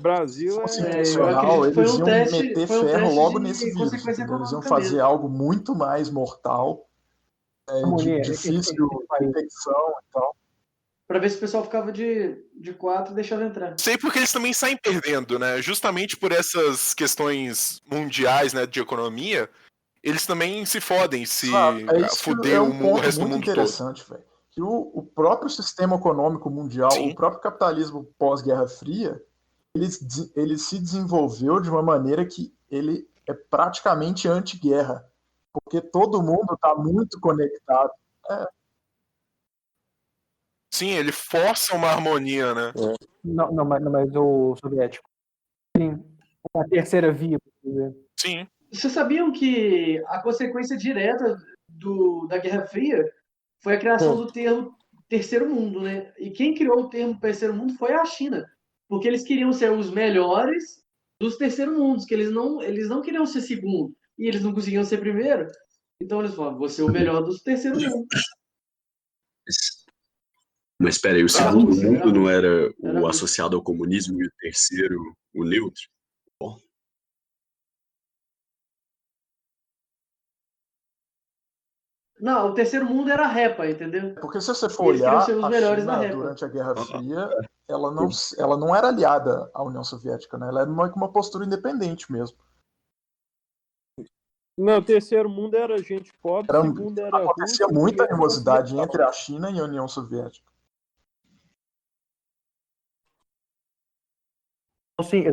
Brasil se fosse é... intencional, acredito que foi eles um iam teste- meter foi um ferro teste logo de nesse vírus. consequência Entendeu? Eles iam econômica fazer mesmo. algo muito mais mortal, de Harmonia, difícil detecção e tal. Pra ver se o pessoal ficava de 4 e deixava entrar. Sei porque eles também saem perdendo, né? Justamente por essas questões mundiais, né, de economia, eles também se fodem se Isso fuder é o um ponto resto do muito mundo todo. interessante, velho. Que o próprio sistema econômico mundial, Sim. o próprio capitalismo pós-Guerra Fria, ele se desenvolveu de uma maneira que ele é praticamente anti-guerra, porque todo mundo está muito conectado. Sim, ele força uma harmonia, né? Não, mas o soviético. Sim, uma terceira via. por exemplo. Sim. Vocês sabiam que a consequência direta da Guerra Fria foi a criação do termo terceiro mundo, né? E quem criou o termo terceiro mundo foi a China, porque eles queriam ser os melhores dos terceiro mundos, que eles não queriam ser segundo, e eles não conseguiam ser primeiro. Então eles falaram, vou ser o melhor dos terceiro mundo. Mas espera aí, o Era segundo Rússia, era mundo não Rússia. era o Era Rússia. associado ao comunismo e o terceiro o neutro? Bom, Não, o terceiro mundo era a repa, entendeu? Porque se você E for eles queriam olhar, ser os a melhores da China, repa. durante a Guerra Fria, ela não era aliada à União Soviética, né? Ela era uma postura independente mesmo. Não, o terceiro mundo era gente pobre, o segundo era Acontecia Rússia, muita e era animosidade ocidental. entre a China e a União Soviética. Sim,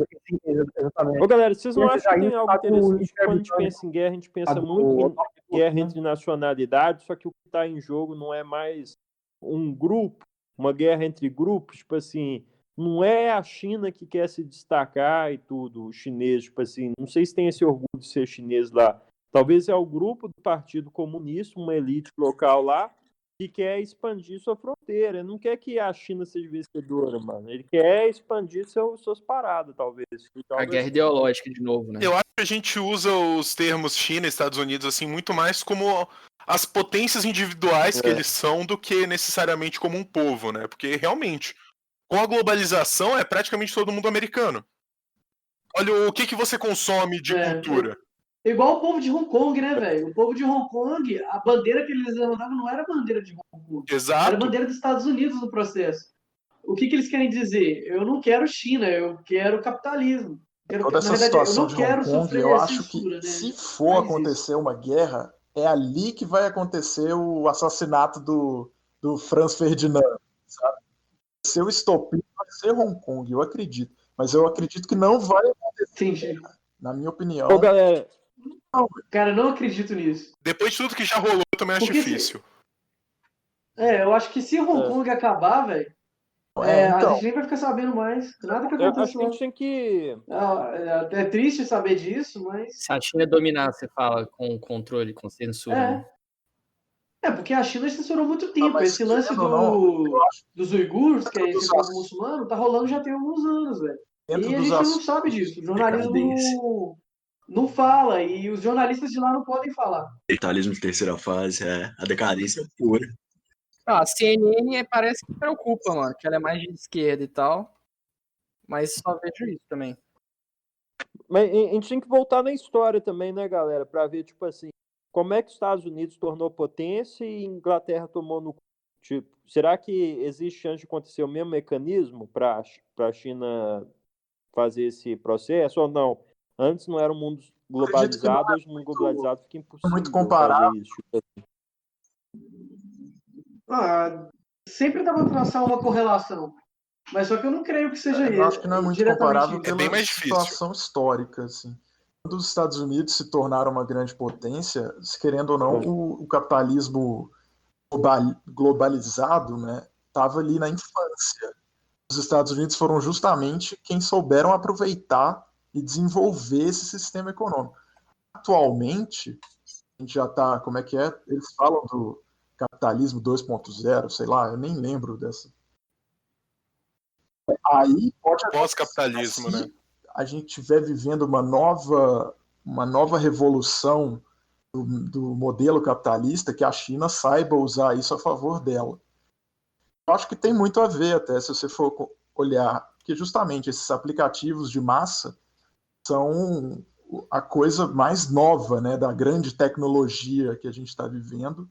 exatamente. Ô, galera, vocês não Esse acham que aí tem algo tá com interessante? o Quando a gente pensa em guerra, a gente pensa do- muito em guerra né? entre nacionalidades, só que o que está em jogo não é mais um grupo, uma guerra entre grupos, tipo assim, não é a China que quer se destacar e tudo, o chinês, tipo assim, não sei se tem esse orgulho de ser chinês lá. Talvez é o grupo do Partido Comunista, uma elite local lá, que quer expandir sua fronteira. Ele não quer que a China seja vencedora, mano. Ele quer expandir suas paradas, talvez. A guerra ideológica de novo, né? Eu acho que a gente usa os termos China e Estados Unidos assim muito mais como as potências individuais que eles são do que necessariamente como um povo, né? Porque realmente, com a globalização é praticamente todo mundo americano. Olha o que você consome de cultura. Igual o povo de Hong Kong, né, velho? O povo de Hong Kong, a bandeira que eles levantavam não era a bandeira de Hong Kong. Exato. Era a bandeira dos Estados Unidos no processo. O que eles querem dizer? Eu não quero China, eu quero capitalismo. Toda essa Na verdade, situação eu não de quero Hong Kong, sofrer eu acho censura, que né? se for acontecer uma guerra, é ali que vai acontecer o assassinato do Franz Ferdinand, sabe? Seu estopim vai ser Hong Kong, eu acredito. Mas eu acredito que não vai acontecer. Entendi. Na minha opinião. Ô, galera, Cara, não acredito nisso. Depois de tudo que já rolou, eu também acho Porque difícil. eu acho que se Hong Kong acabar, velho, a gente nem vai ficar sabendo mais. Nada que eu aconteça acho que a lá. gente tem que... É triste saber disso, mas... Se a China dominar, você fala, com controle, com censura, né? Porque a China censurou muito tempo. mas Esse lance querendo ou não, dos uigures, que é dos esse povo muçulmano, tá rolando já tem alguns anos, velho. dentro E a dos gente não assuntos sabe disso. O decadência. jornalismo não fala, e os jornalistas de lá não podem falar. Capitalismo de terceira fase é a decadência pura. A CNN parece que preocupa, mano, que ela é mais de esquerda e tal. Mas só vejo isso também. Mas a gente tem que voltar na história também, né, galera? Pra ver, tipo assim, como é que os Estados Unidos tornou potência e Inglaterra tomou no... Tipo, será que existe chance de acontecer o mesmo mecanismo para a China fazer esse processo ou não? Antes não era um mundo globalizado, hoje o mundo globalizado fica impossível muito comparável. fazer isso. Tipo assim. Sempre dá pra traçar uma correlação. Mas só que eu não creio que seja Eu acho que não é muito diretamente comparável isso. É bem pela mais difícil. situação histórica, assim. Quando os Estados Unidos se tornaram uma grande potência, se querendo ou não, o capitalismo globalizado, né, estava ali na infância. Os Estados Unidos foram justamente quem souberam aproveitar e desenvolver esse sistema econômico. Atualmente, a gente já está, como é que é? Eles falam do capitalismo 2.0, sei lá, eu nem lembro dessa. Aí pode Pós-capitalismo, né? se a gente estiver vivendo uma nova revolução do modelo capitalista, que a China saiba usar isso a favor dela. Eu acho que tem muito a ver até, se você for olhar, porque justamente esses aplicativos de massa são a coisa mais nova, né, da grande tecnologia que a gente está vivendo,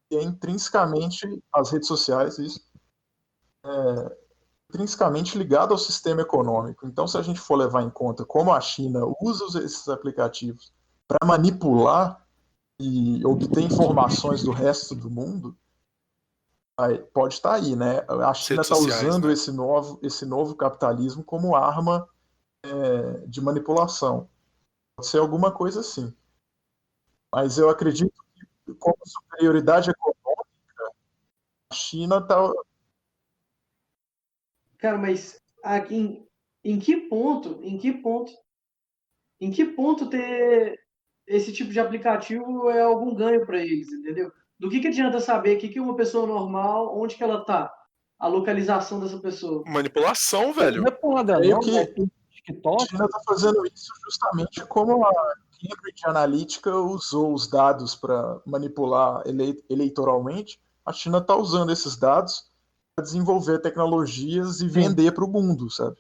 e é intrinsecamente, as redes sociais, isso, intrinsecamente ligado ao sistema econômico. Então, se a gente for levar em conta como a China usa esses aplicativos para manipular e obter informações do resto do mundo, pode estar aí, né? A China está usando, né? esse novo capitalismo como arma de manipulação. Pode ser alguma coisa assim. Mas eu acredito que, como superioridade econômica, a China está. Cara, mas aqui, em que ponto ter esse tipo de aplicativo é algum ganho para eles, entendeu? Do que adianta saber que uma pessoa normal, onde que ela tá? A localização dessa pessoa. Manipulação, velho. Não é por nada Creio não, que mas tem TikTok. A China está fazendo isso justamente como a Cambridge Analytica usou os dados para manipular eleitoralmente. A China está usando esses dados para desenvolver tecnologias e vender para o mundo, sabe?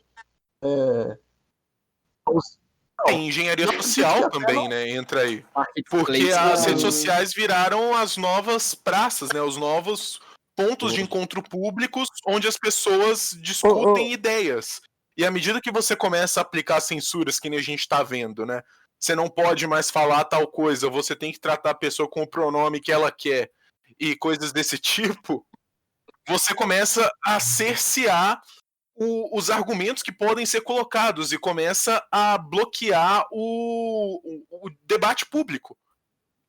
Tem engenharia social também, né? Entra aí. Porque Marketplace, as né? redes sociais viraram as novas praças, né? Os novos pontos de encontro públicos onde as pessoas discutem ideias. E à medida que você começa a aplicar censuras, que nem a gente tá vendo, né? Você não pode mais falar tal coisa, você tem que tratar a pessoa com o pronome que ela quer e coisas desse tipo, você começa a cercear os argumentos que podem ser colocados e começa a bloquear o debate público.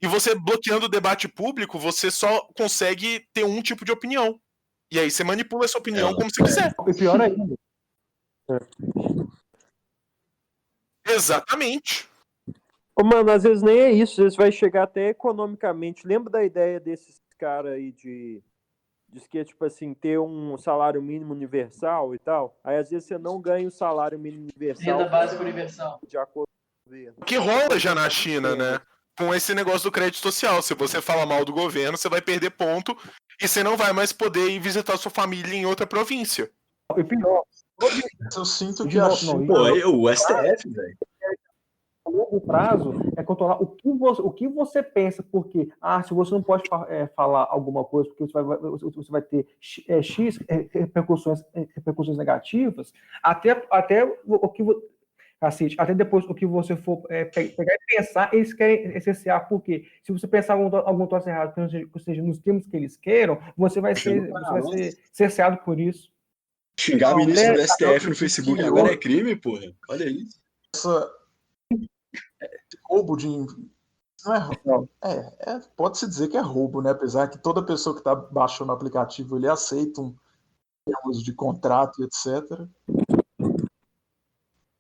E você bloqueando o debate público, você só consegue ter um tipo de opinião. E aí você manipula essa opinião como você quiser. E pior ainda. Exatamente. Mano, às vezes nem é isso, às vezes vai chegar até economicamente. Lembra da ideia desses caras aí de que, tipo assim, ter um salário mínimo universal e tal? Aí às vezes você não ganha o salário mínimo universal. Renda básica universal. De acordo com o governo. O que rola já na China, né? Com esse negócio do crédito social. Se você fala mal do governo, você vai perder ponto e você não vai mais poder ir visitar sua família em outra província. E pior. Eu sinto que a China... Pô, o STF, velho. A longo prazo é controlar o que você pensa, porque se você não pode falar alguma coisa, porque você vai ter X repercussões negativas, até o que até depois o que você for pegar e pensar, eles querem cercear, porque se você pensar algum troço errado, que seja nos termos que eles queiram, você vai ser cerceado por isso. Xingar ministro do STF no Facebook agora é crime, porra. Olha isso. Roubo de... Não pode-se dizer que é roubo, né? Apesar que toda pessoa que está baixando o aplicativo, ele aceita termos de contrato e etc.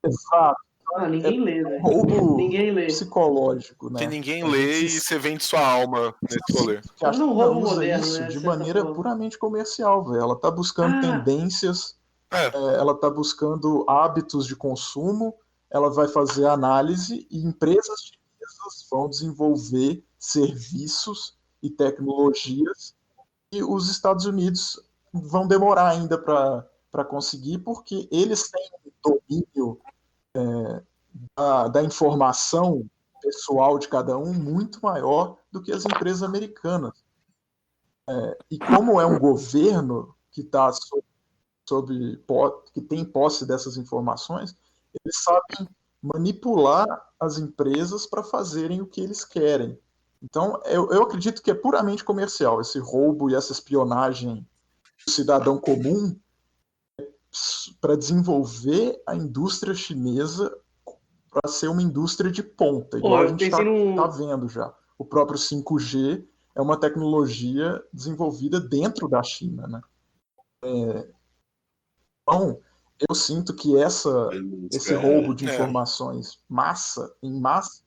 Exato. Ninguém lê, né? Roubo Ninguém lê. psicológico, né? Que ninguém lê e você vende sua alma nesse rolê. Que a China roubo usa moderno, isso né, de de certa maneira forma. puramente comercial, velho. Ela está buscando tendências, ela está buscando hábitos de consumo, ela vai fazer análise e empresas chinesas vão desenvolver serviços e tecnologias e os Estados Unidos vão demorar ainda para conseguir, porque eles têm domínio da informação pessoal de cada um muito maior do que as empresas americanas. E como é um governo que está que tem posse dessas informações, eles sabem manipular as empresas para fazerem o que eles querem. Então, eu acredito que é puramente comercial, esse roubo e essa espionagem do cidadão comum para desenvolver a indústria chinesa para ser uma indústria de ponta, igual a gente está vendo já. O próprio 5G é uma tecnologia desenvolvida dentro da China, né? Então, eu sinto que esse roubo de informações em massa,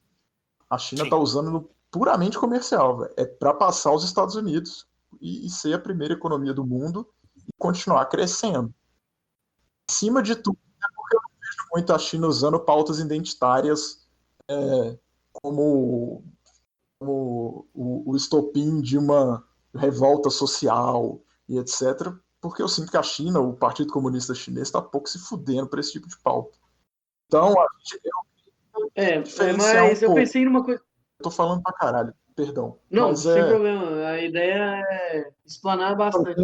a China está usando no puramente comercial, véio. É para passar os Estados Unidos e ser a primeira economia do mundo e continuar crescendo. Acima de tudo, é porque eu não vejo muito a China usando pautas identitárias como o estopim de uma revolta social e etc., porque eu sinto que a China, o Partido Comunista Chinês, está pouco se fudendo para esse tipo de pauta. Então, mas eu pensei numa coisa... Eu tô falando pra caralho, perdão. Não, sem problema. A ideia é explanar bastante.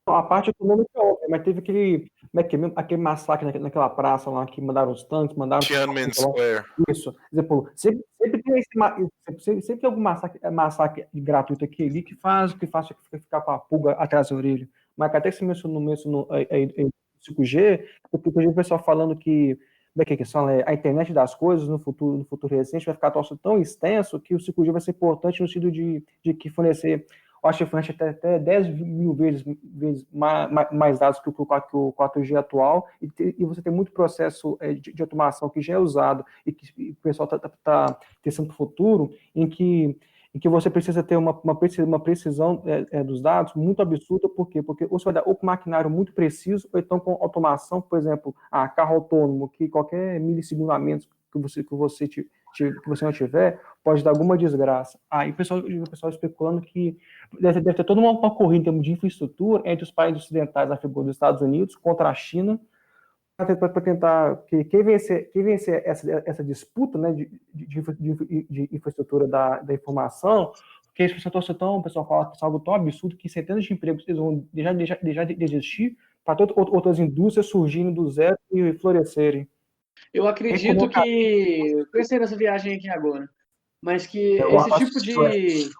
A parte econômica é óbvia, mas teve aquele massacre naquela praça lá que mandaram os tanques, mandaram... Tiananmen Square. Isso. Sempre tem algum massacre gratuito aqui ali que faz ficar com a pulga atrás da orelha. Mas até que você mencionou 5G, porque o pessoal falando que a internet das coisas no futuro recente vai ficar tão extenso que o 5G vai ser importante no sentido de que fornecer, eu acho que fornece até 10 mil vezes mais dados que o 4G atual, e você tem muito processo de automação que já é usado e que o pessoal está testando para o futuro, em que você precisa ter uma precisão dos dados muito absurda. Por quê? Porque ou você vai dar ou com maquinário muito preciso, ou então com automação, por exemplo, carro autônomo, que qualquer milissegundo a menos que você não tiver, pode dar alguma desgraça. E o pessoal especulando que deve ter toda uma corrida em termos de infraestrutura entre os países ocidentais, a figura dos Estados Unidos, contra a China, para tentar quem vencer essa disputa, né, de infraestrutura da informação, porque o pessoal fala que é algo tão absurdo que centenas de empregos eles vão deixar de existir para outras indústrias surgirem do zero e florescerem. Eu acredito que... Eu pensei nessa viagem aqui agora, mas que esse tipo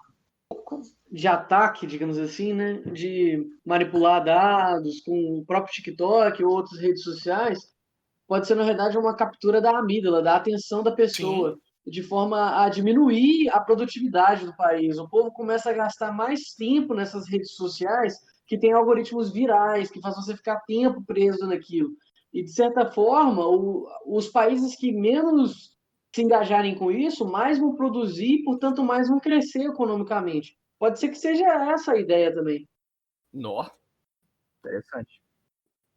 de ataque, digamos assim, né, de manipular dados com o próprio TikTok ou outras redes sociais, pode ser, na verdade, uma captura da amígdala, da atenção da pessoa, de forma a diminuir a produtividade do país. O povo começa a gastar mais tempo nessas redes sociais que tem algoritmos virais, que fazem você ficar tempo preso naquilo. E, de certa forma, os países que menos se engajarem com isso, mais vão produzir e, portanto, mais vão crescer economicamente. Pode ser que seja essa a ideia também. Nossa, interessante.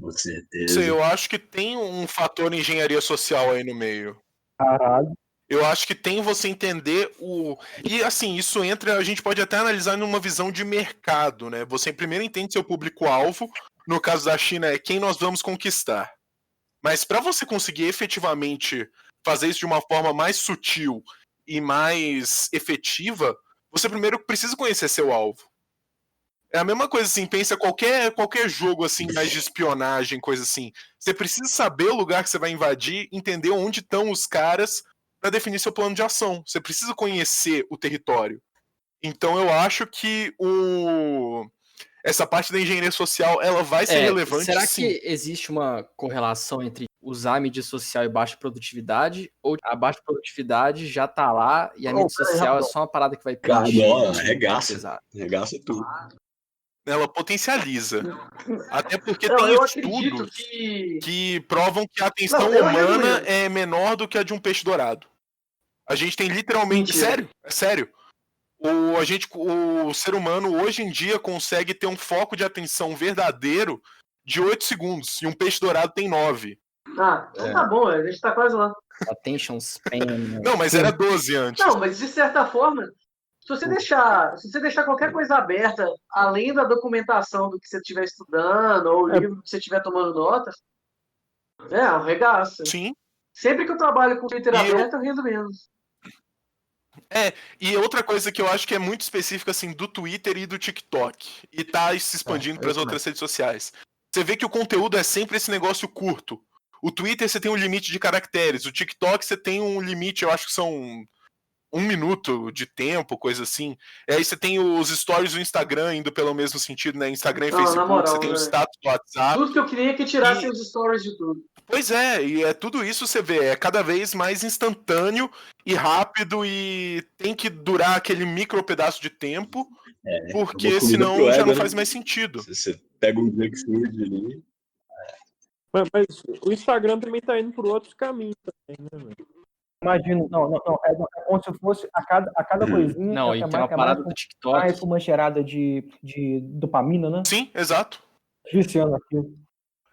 Com certeza. Eu acho que tem um fator engenharia social aí no meio. Caralho. Eu acho que tem você entender E assim, isso entra, a gente pode até analisar numa visão de mercado, né? Você primeiro entende seu público-alvo, no caso da China é quem nós vamos conquistar. Mas para você conseguir efetivamente fazer isso de uma forma mais sutil e mais efetiva, você primeiro precisa conhecer seu alvo. É a mesma coisa assim, pensa qualquer jogo assim, mais de espionagem, coisa assim. Você precisa saber o lugar que você vai invadir, entender onde estão os caras para definir seu plano de ação. Você precisa conhecer o território. Então eu acho que essa parte da engenharia social, ela vai ser relevante. Será sim. que existe uma correlação entre usar a mídia social e baixa produtividade? Ou a baixa produtividade já tá lá e a mídia social é só uma parada que vai preencher? Arregaça tudo. Ela potencializa. Até porque Não, tem eu estudos acredito que provam que a atenção eu humana resumo. é menor do que a de um peixe dourado. A gente tem literalmente... Mentira. Sério. O ser humano hoje em dia consegue ter um foco de atenção verdadeiro de 8 segundos. E um peixe dourado tem 9. Então tá bom, a gente tá quase lá. Attention span. Não, mas era 12 antes. Não, mas de certa forma, se você deixar qualquer coisa aberta, além da documentação do que você estiver estudando, ou o livro que você estiver tomando notas, arregaça. Sim. Sempre que eu trabalho com Twitter aberto, eu rendo menos. E outra coisa que eu acho que é muito específica assim, do Twitter e do TikTok, e tá se expandindo para as outras redes sociais. Você vê que o conteúdo é sempre esse negócio curto. O Twitter você tem um limite de caracteres, o TikTok você tem um limite, eu acho que são 1 minuto de tempo, coisa assim. E aí você tem os stories do Instagram indo pelo mesmo sentido, né? Instagram e Não, Facebook, na moral, você tem o velho. status do WhatsApp. Tudo que eu queria é que tirassem E- os stories de tudo. Pois é, e é tudo isso você vê, é cada vez mais instantâneo e rápido e tem que durar aquele micro pedaço de tempo, Uma porque comida senão pro já ego, não né? faz mais sentido. Você pega um Junk Food ali. Mas o Instagram também tá indo por outros caminhos também, né, velho? Imagino, não, é como se fosse a cada coisinha Não, e tem uma mais parada do TikTok. uma cheirada de dopamina, né? Sim, exato. Viciando aquilo.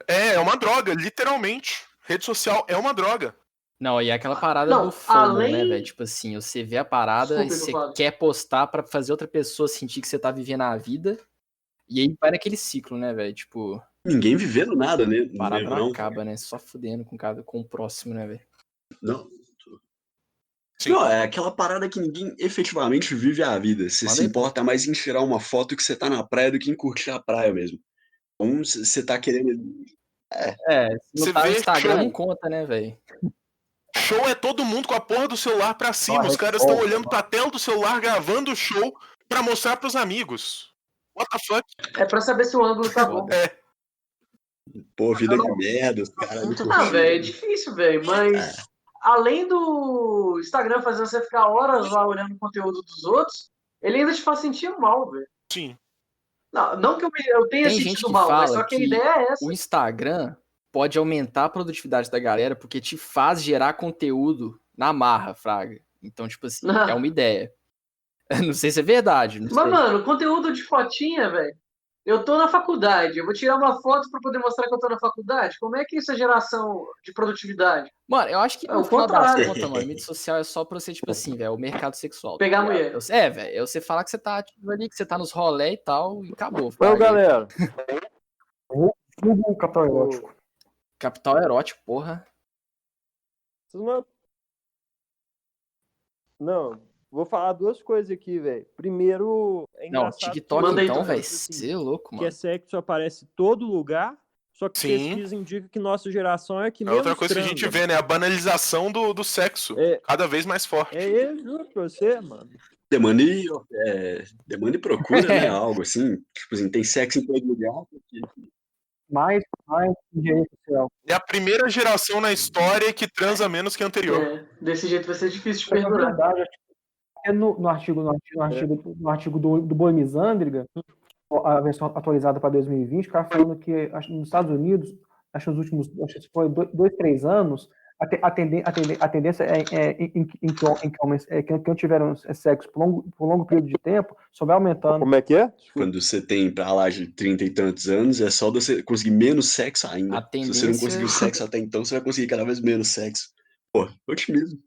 É uma droga, literalmente. Rede social é uma droga. Não, e é aquela parada Não, do FOMO, além- né, velho? Tipo assim, você vê a parada Desculpa, e você Fábio. quer postar pra fazer outra pessoa sentir que você tá vivendo a vida. E aí vai naquele ciclo, né, velho? Tipo, Ninguém vivendo nada, né? a parada Mesmo, não não. acaba, né? Só fudendo com o próximo, né, velho? Não. Sim. Não, é aquela parada que ninguém efetivamente vive a vida. Você Manda se aí, importa mais em tirar uma foto que você tá na praia do que em curtir a praia mesmo. Então, você tá querendo. É, se Você não tá no vê Instagram, show. não conta, né, velho? Show é todo mundo com a porra do celular pra cima. Os caras estão olhando pra tela do celular, gravando o show pra mostrar pros amigos. What the fuck? É pra saber se o ângulo tá bom. Pô, vida de merda, os caras ali Ah, curtindo. velho, é difícil, velho. Mas além do Instagram fazer você ficar horas lá olhando o conteúdo dos outros, ele ainda te faz sentir mal, velho. Sim. Não que eu tenha Tem gente sentido que mal, mas fala só que a que ideia é essa. o Instagram pode aumentar a produtividade da galera porque te faz gerar conteúdo na marra, fraga. Então, tipo assim, é uma ideia. Não sei se é verdade, não sei. Mas, mano, conteúdo de fotinha, velho. Eu tô na faculdade, eu vou tirar uma foto pra poder mostrar que eu tô na faculdade? Como é que isso é geração de produtividade? Mano, eu acho que É no o final das contrário. contas, mano, mídia social é só pra você, tipo assim, velho, o mercado sexual. tá Pegar a ligado? mulher. É, velho, é você falar que você tá ativo ali, que você tá nos rolê e tal, e acabou. Ô, fraga. galera. Vulgo capital erótico. Capital erótico, porra. Não, vou falar duas coisas aqui, velho. Primeiro, é Não, engraçado. TikTok Manda aí, então, Tom. velho, Assim, você é louco, que mano. é sexo aparece em todo lugar, só que Sim. pesquisa indica que nossa geração é a que É menos outra coisa que a gente transa, vê, né? A banalização do sexo. É. Cada vez mais forte. eu juro pra você, mano. Demanda e procura, né? Algo assim. Tipo assim, tem sexo em todo lugar. Mais engenharia social. É a primeira geração na história que transa menos que a anterior. É, desse jeito vai ser difícil de É perdurar. verdade. É no artigo do Boi Misândriga, a versão atualizada para 2020, o cara falando que nos Estados Unidos, acho que nos últimos, acho que foi 2, 3 anos, a tendência em que homens que não tiveram sexo por longo período de tempo só vai aumentando. Como é que é? Quando você tem pra lá de 30 e tantos anos, é só você conseguir menos sexo ainda. A Se você não tendência- conseguiu sexo até então, você vai conseguir cada vez menos sexo. Pô, otimismo.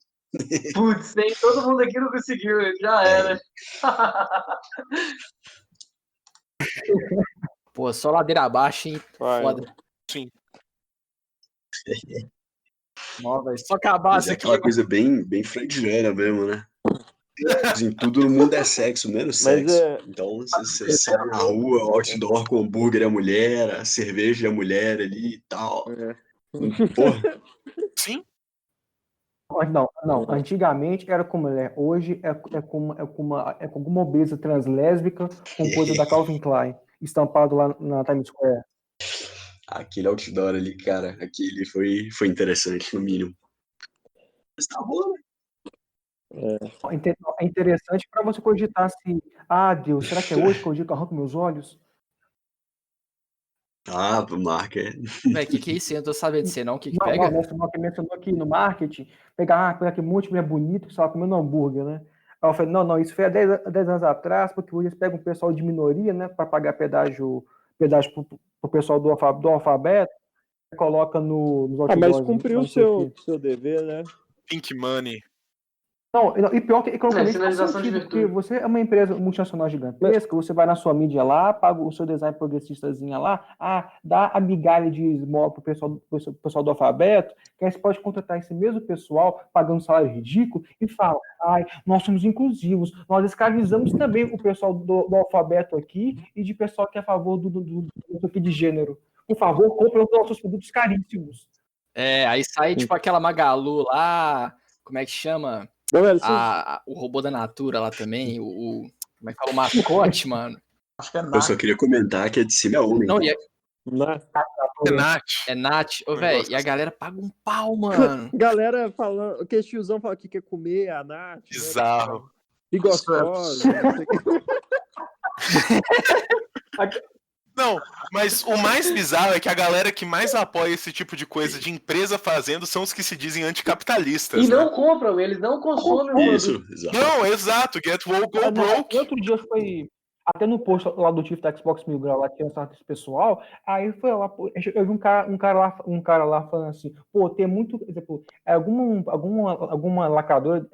Putz, nem todo mundo aqui não conseguiu, já era. Pô, só ladeira abaixo, hein? Vai. Foda. Sim. Não, velho, só acabar Mas isso é aqui. aquela coisa bem freudiana mesmo, né? Assim, tudo no mundo é sexo, menos Mas sexo. é- Então, você sai na rua, o outdoor com o hambúrguer é a mulher, a cerveja é a mulher ali e tal. Porra, Sim. Não. Antigamente era com mulher. Hoje é com alguma obesa translésbica com coisa da Calvin Klein, estampado lá na Times Square. aquele outdoor ali, cara, aquele foi interessante, no mínimo. Mas tá bom, né? É interessante para você cogitar assim, Deus, será que é hoje que eu digo que eu arranco meus olhos? Ah, marca é. Velho, que é isso? Eu não tô sabendo de você, não. O que Não, pega? mencionou aqui no marketing, pegar aquele monte de mulher bonita que estava comendo hambúrguer, né? Aí eu falei, não, isso foi há 10 anos atrás, porque hoje eles pegam um pessoal de minoria, né, para pagar pedágio pro pessoal do alfabeto, e coloca nos mas outdoors. cumpriu o seu dever, né? Pink Money. Não, e pior que economicamente faz sinalização de sentido, porque virtude. você é uma empresa multinacional gigantesca, você vai na sua mídia lá, paga o seu design progressistazinha lá, dá a migalha de esmola pro pessoal do alfabeto, que aí você pode contratar esse mesmo pessoal, pagando um salário ridículo, e fala, nós somos inclusivos, nós escravizamos também o pessoal do alfabeto aqui, e de pessoal que é a favor do de gênero. Por favor, compre os nossos produtos caríssimos. É, aí sai tipo aquela Magalu lá, como é que chama? Não, velho, O robô da Natura lá também, como é que fala? O mascote, mano. Acho que é Eu só queria comentar que a de cima é homem. Não, Nath. é Nath. Ô, Eu velho, gosto e a assim. galera paga um pau, mano. galera falando, que esse tiozão fala que quer comer a Nath. Né? Bizarro. E gostosa. Não sei o quê. Não, mas o mais bizarro é que a galera que mais apoia esse tipo de coisa de empresa fazendo são os que se dizem anticapitalistas, E né? não compram, eles não consomem o produto. Isso, exato. Não, exato. Get woke, go No broke. outro dia foi. Até no post lá do Tiff da Xbox Mil Grau, lá que tinha um esse pessoal, aí foi lá, pô, eu vi um cara lá falando assim, pô, tem muito, por exemplo, alguma lacradora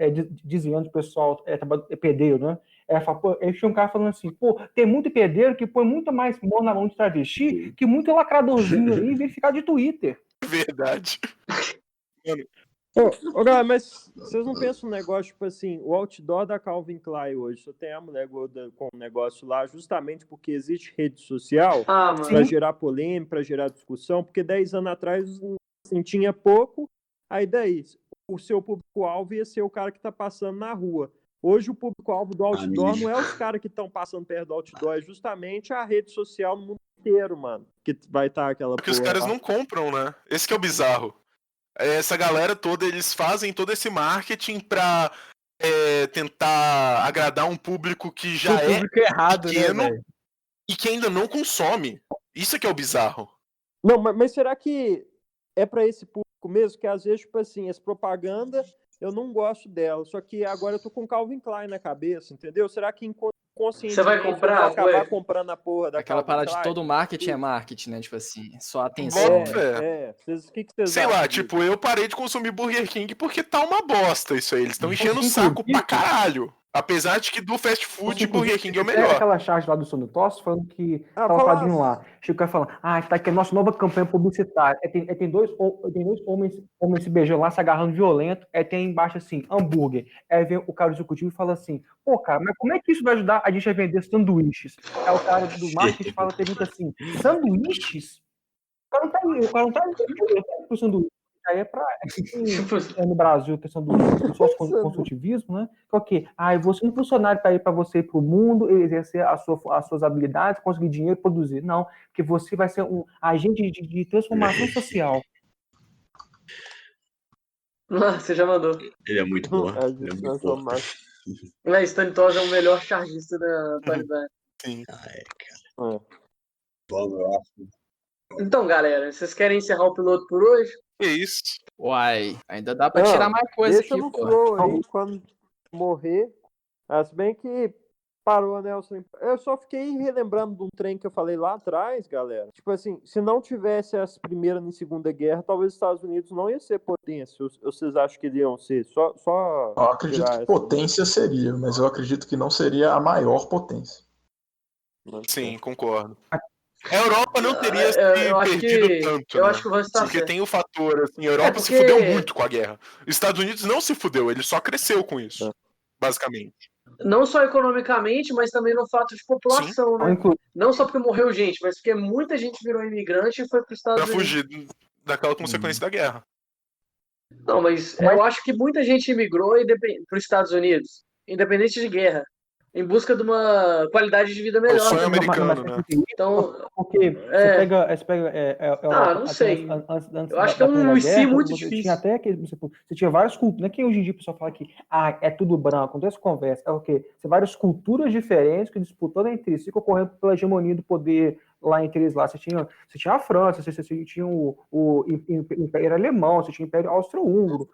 desviando o pessoal, é pedreiro, né? Aí tinha um cara falando assim, pô, tem muito pedreiro que põe muito mais mão na mão de travesti que muito lacradorzinho aí verificar de Twitter. Verdade. Ô, galera, mas vocês não pensam um negócio, tipo assim, o outdoor da Calvin Klein hoje, só tem a mulher gorda com um negócio lá, justamente porque existe rede social Ah, mano. para gerar polêmica, para gerar discussão, porque 10 anos atrás assim, tinha pouco, aí daí o seu público-alvo ia ser o cara que tá passando na rua. Hoje o público-alvo do outdoor não é os caras que estão passando perto do outdoor, é justamente a rede social no mundo inteiro, mano, que vai estar aquela Porque os porra caras lá. não compram, né? Esse que é o bizarro. Essa galera toda, eles fazem todo esse marketing pra tentar agradar um público que já O público errado, pequeno, né, velho? e que ainda não consome. Isso é que é o bizarro. Não, mas será que é para esse público mesmo? Que às vezes, tipo assim, essa propaganda, eu não gosto dela. Só que agora eu tô com Calvin Klein na cabeça, entendeu? Será que inconscientemente Você vai comprar, eu vou acabar ué? comprando a porra da Aquela Calvin parada de Klein? todo marketing é marketing, né? Tipo assim, só atenção. Bota fé. O que vocês Sei acham lá, disso? tipo, eu parei de consumir Burger King porque tá uma bosta isso aí. Eles estão enchendo o saco pra caralho. Apesar de que do fast food, Burger King é o melhor. Aquela charge lá do Sono Tosse falando que tava fala padrinho lá. Chega o cara falando, tá aqui a nossa nova campanha publicitária. Tem dois homens se beijando lá, se agarrando violento. Tem embaixo assim, hambúrguer. Aí vem o cara do executivo e fala assim, pô, cara, mas como é que isso vai ajudar a gente a vender sanduíches? Aí o cara do marketing pergunta assim, sanduíches? O cara não tá pro sanduíche. Aí no Brasil, a questão do sócio-consultivismo, né? Que é o quê? Você não é um funcionário para ir para você ir para o mundo, exercer as suas habilidades, conseguir dinheiro, produzir. Não, porque você vai ser um agente de transformação social. Você já mandou. Ele é muito bom. Ele é muito bom. Stanley Toss é o melhor chargista da atualidade. Sim. Cara. Bom, eu acho. Então, galera, vocês querem encerrar o piloto por hoje? Que isso? Uai, ainda dá pra tirar mais coisa Deixa aqui, no pô. flow aí, quando morrer. Se bem que parou, né? Eu só fiquei relembrando de um trem que eu falei lá atrás, galera. Tipo assim, se não tivesse as Primeira e Segunda Guerra, talvez os Estados Unidos não ia ser potência. Vocês acham que iriam ser? Só Eu acredito que potência seria, mas eu acredito que não seria a maior potência. Sim, concordo. A Europa não teria se perdido tanto, eu né? acho que o Vance tá Porque certo. tem o fator, assim, a Europa se fudeu muito com a guerra. Os Estados Unidos não se fudeu, ele só cresceu com isso, basicamente. Não só economicamente, mas também no fato de população, né? Não só porque morreu gente, mas porque muita gente virou imigrante e foi para os Estados Pra Unidos. fugir daquela consequência da guerra. Não, mas eu acho que muita gente imigrou para os Estados Unidos, independente de guerra, em busca de uma qualidade de vida melhor. O sonho americano, né? Então, porque você pega não sei. Eu acho que é um IC muito difícil. Tinha até você tinha várias culturas, não é que hoje em dia o pessoal fala que é tudo branco, não tem essa conversa, é o quê? Você várias culturas diferentes que disputando entre si, concorrendo pela hegemonia do poder lá entre eles lá. Você tinha a França, você tinha o Império Alemão, você tinha o Império Austro-Húngaro.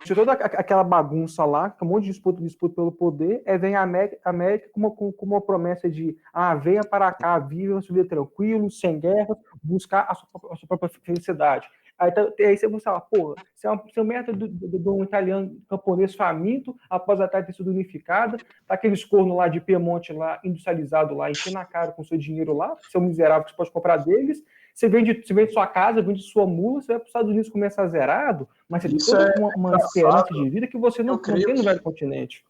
Tinha toda aquela bagunça lá, com um monte de disputa pelo poder, vem a América com uma promessa de venha para cá, viva uma vida tranquilo, sem guerra, buscar a sua própria felicidade. Aí você fala, porra, você é um método de um italiano camponês faminto, após a terra ter sido unificada, tá aqueles cornos lá de Piemonte lá, industrializado lá, enchendo a cara com seu dinheiro lá, seu miserável que você pode comprar deles. Você vende sua casa, vende sua mula, você vai para os Estados Unidos começar zerado, mas você tem toda uma esperança de vida que você não tem no velho continente.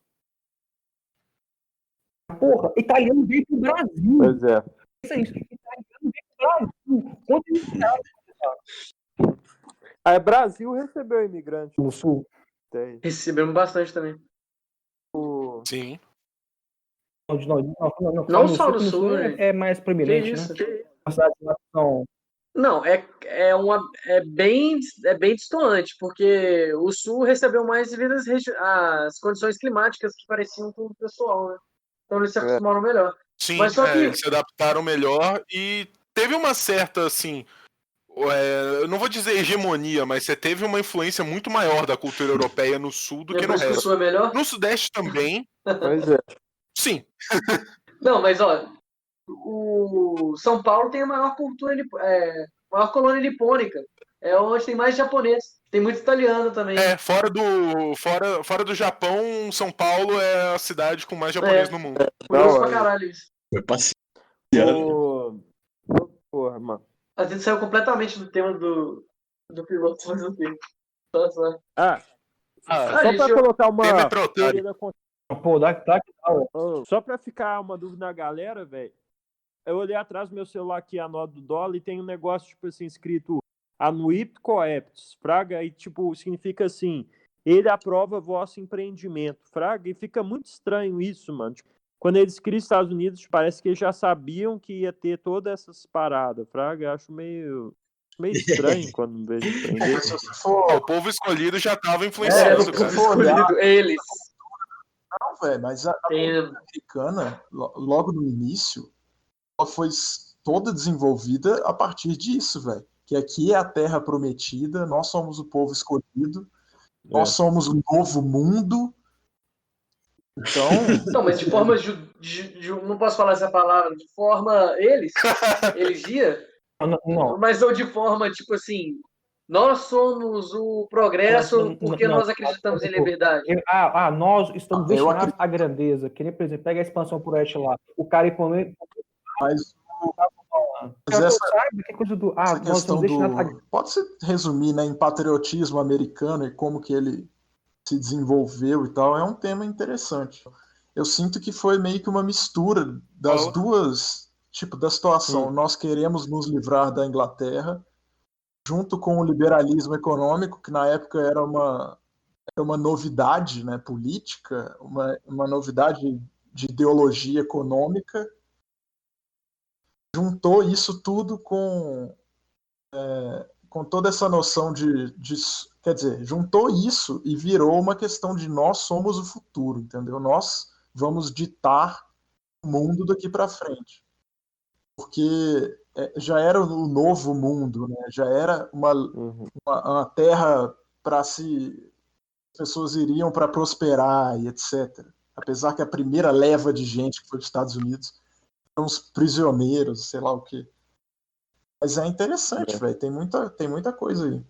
Porra, italiano veio pro Brasil. Pois é. Italiano veio pro Brasil. Quanto Brasil recebeu imigrante no sul? Tem. Recebemos bastante também. Sim. Não só no sul, é mais Que proeminente, isso? né? As cidades lá são Não, é bem distoante, porque o sul recebeu mais devido às condições climáticas que pareciam com o pessoal, né? Então eles se acostumaram melhor. Sim, Mas só que eles se adaptaram melhor e teve uma certa, assim, eu não vou dizer hegemonia, mas você teve uma influência muito maior da cultura europeia no sul do é que por no isso que o resto. sul é melhor. No sudeste também, Pois é. sim. Não, mas ó, o São Paulo tem a maior maior colônia nipônica. É onde tem mais japonês. Tem muito italiano também. Fora do Japão, São Paulo é a cidade com mais japonês no mundo. Curioso Não, pra caralho isso. Foi passeando. Porra, mano. A gente saiu completamente do tema do piloto, mas o quê? Só. Só gente, pra colocar uma Tema é pra otário. teoria da Pô, dá que tal. Só pra ficar uma dúvida na galera, velho. Eu olhei atrás do meu celular aqui, a nota do dólar, e tem um negócio, tipo assim, escrito Anuipt Coeptis, fraga, e tipo, significa assim, ele aprova vosso empreendimento, fraga, e fica muito estranho isso, mano. Tipo, quando eles criam os Estados Unidos, parece que eles já sabiam que ia ter todas essas paradas, fraga, eu acho meio estranho quando vejo empreender. Se você for, O povo escolhido já tava influenciando, se cara. você for olhar, escolhido eles. não, velho, mas a Tem- cultura americana, logo no início, ela foi toda desenvolvida a partir disso, velho. Que aqui é a terra prometida, nós somos o povo escolhido, nós somos o novo mundo. Então, Não, mas de forma não posso falar essa palavra, de forma eligia, Não. mas ou de forma tipo assim, nós somos o progresso porque Não. nós acreditamos em liberdade. Nós estamos Eu destinados à grandeza. Que nem, por exemplo, pega a expansão por oeste lá. O cara ir mas Mas essa que coisa do. essa Nós questão estamos destinados à do. Pode-se resumir, né, em patriotismo americano e como que ele se desenvolveu e tal, é um tema interessante. Eu sinto que foi meio que uma mistura das duas, tipo, da situação. Nós queremos nos livrar da Inglaterra, junto com o liberalismo econômico, que na época era uma novidade, né, política, uma novidade de ideologia econômica. Juntou isso tudo com toda essa noção quer dizer, juntou isso e virou uma questão de nós somos o futuro, entendeu? Nós vamos ditar o mundo daqui para frente. Porque já era o novo mundo, né? Já era uma terra para as pessoas iriam para prosperar e etc. Apesar que a primeira leva de gente que foi dos Estados Unidos eram os prisioneiros, sei lá o quê. Mas é interessante, velho. Tem muita coisa aí.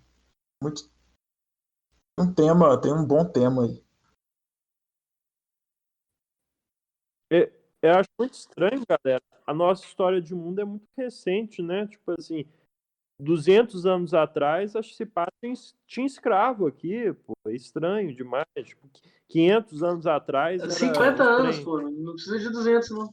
Tem um bom tema aí. Eu acho muito estranho, galera. A nossa história de mundo é muito recente, né? Tipo assim, 200 anos atrás, acho que se passa tinha escravo aqui, pô. É estranho demais. Tipo, 500 anos atrás era 50 anos, estranho. pô. Não precisa de 200, não.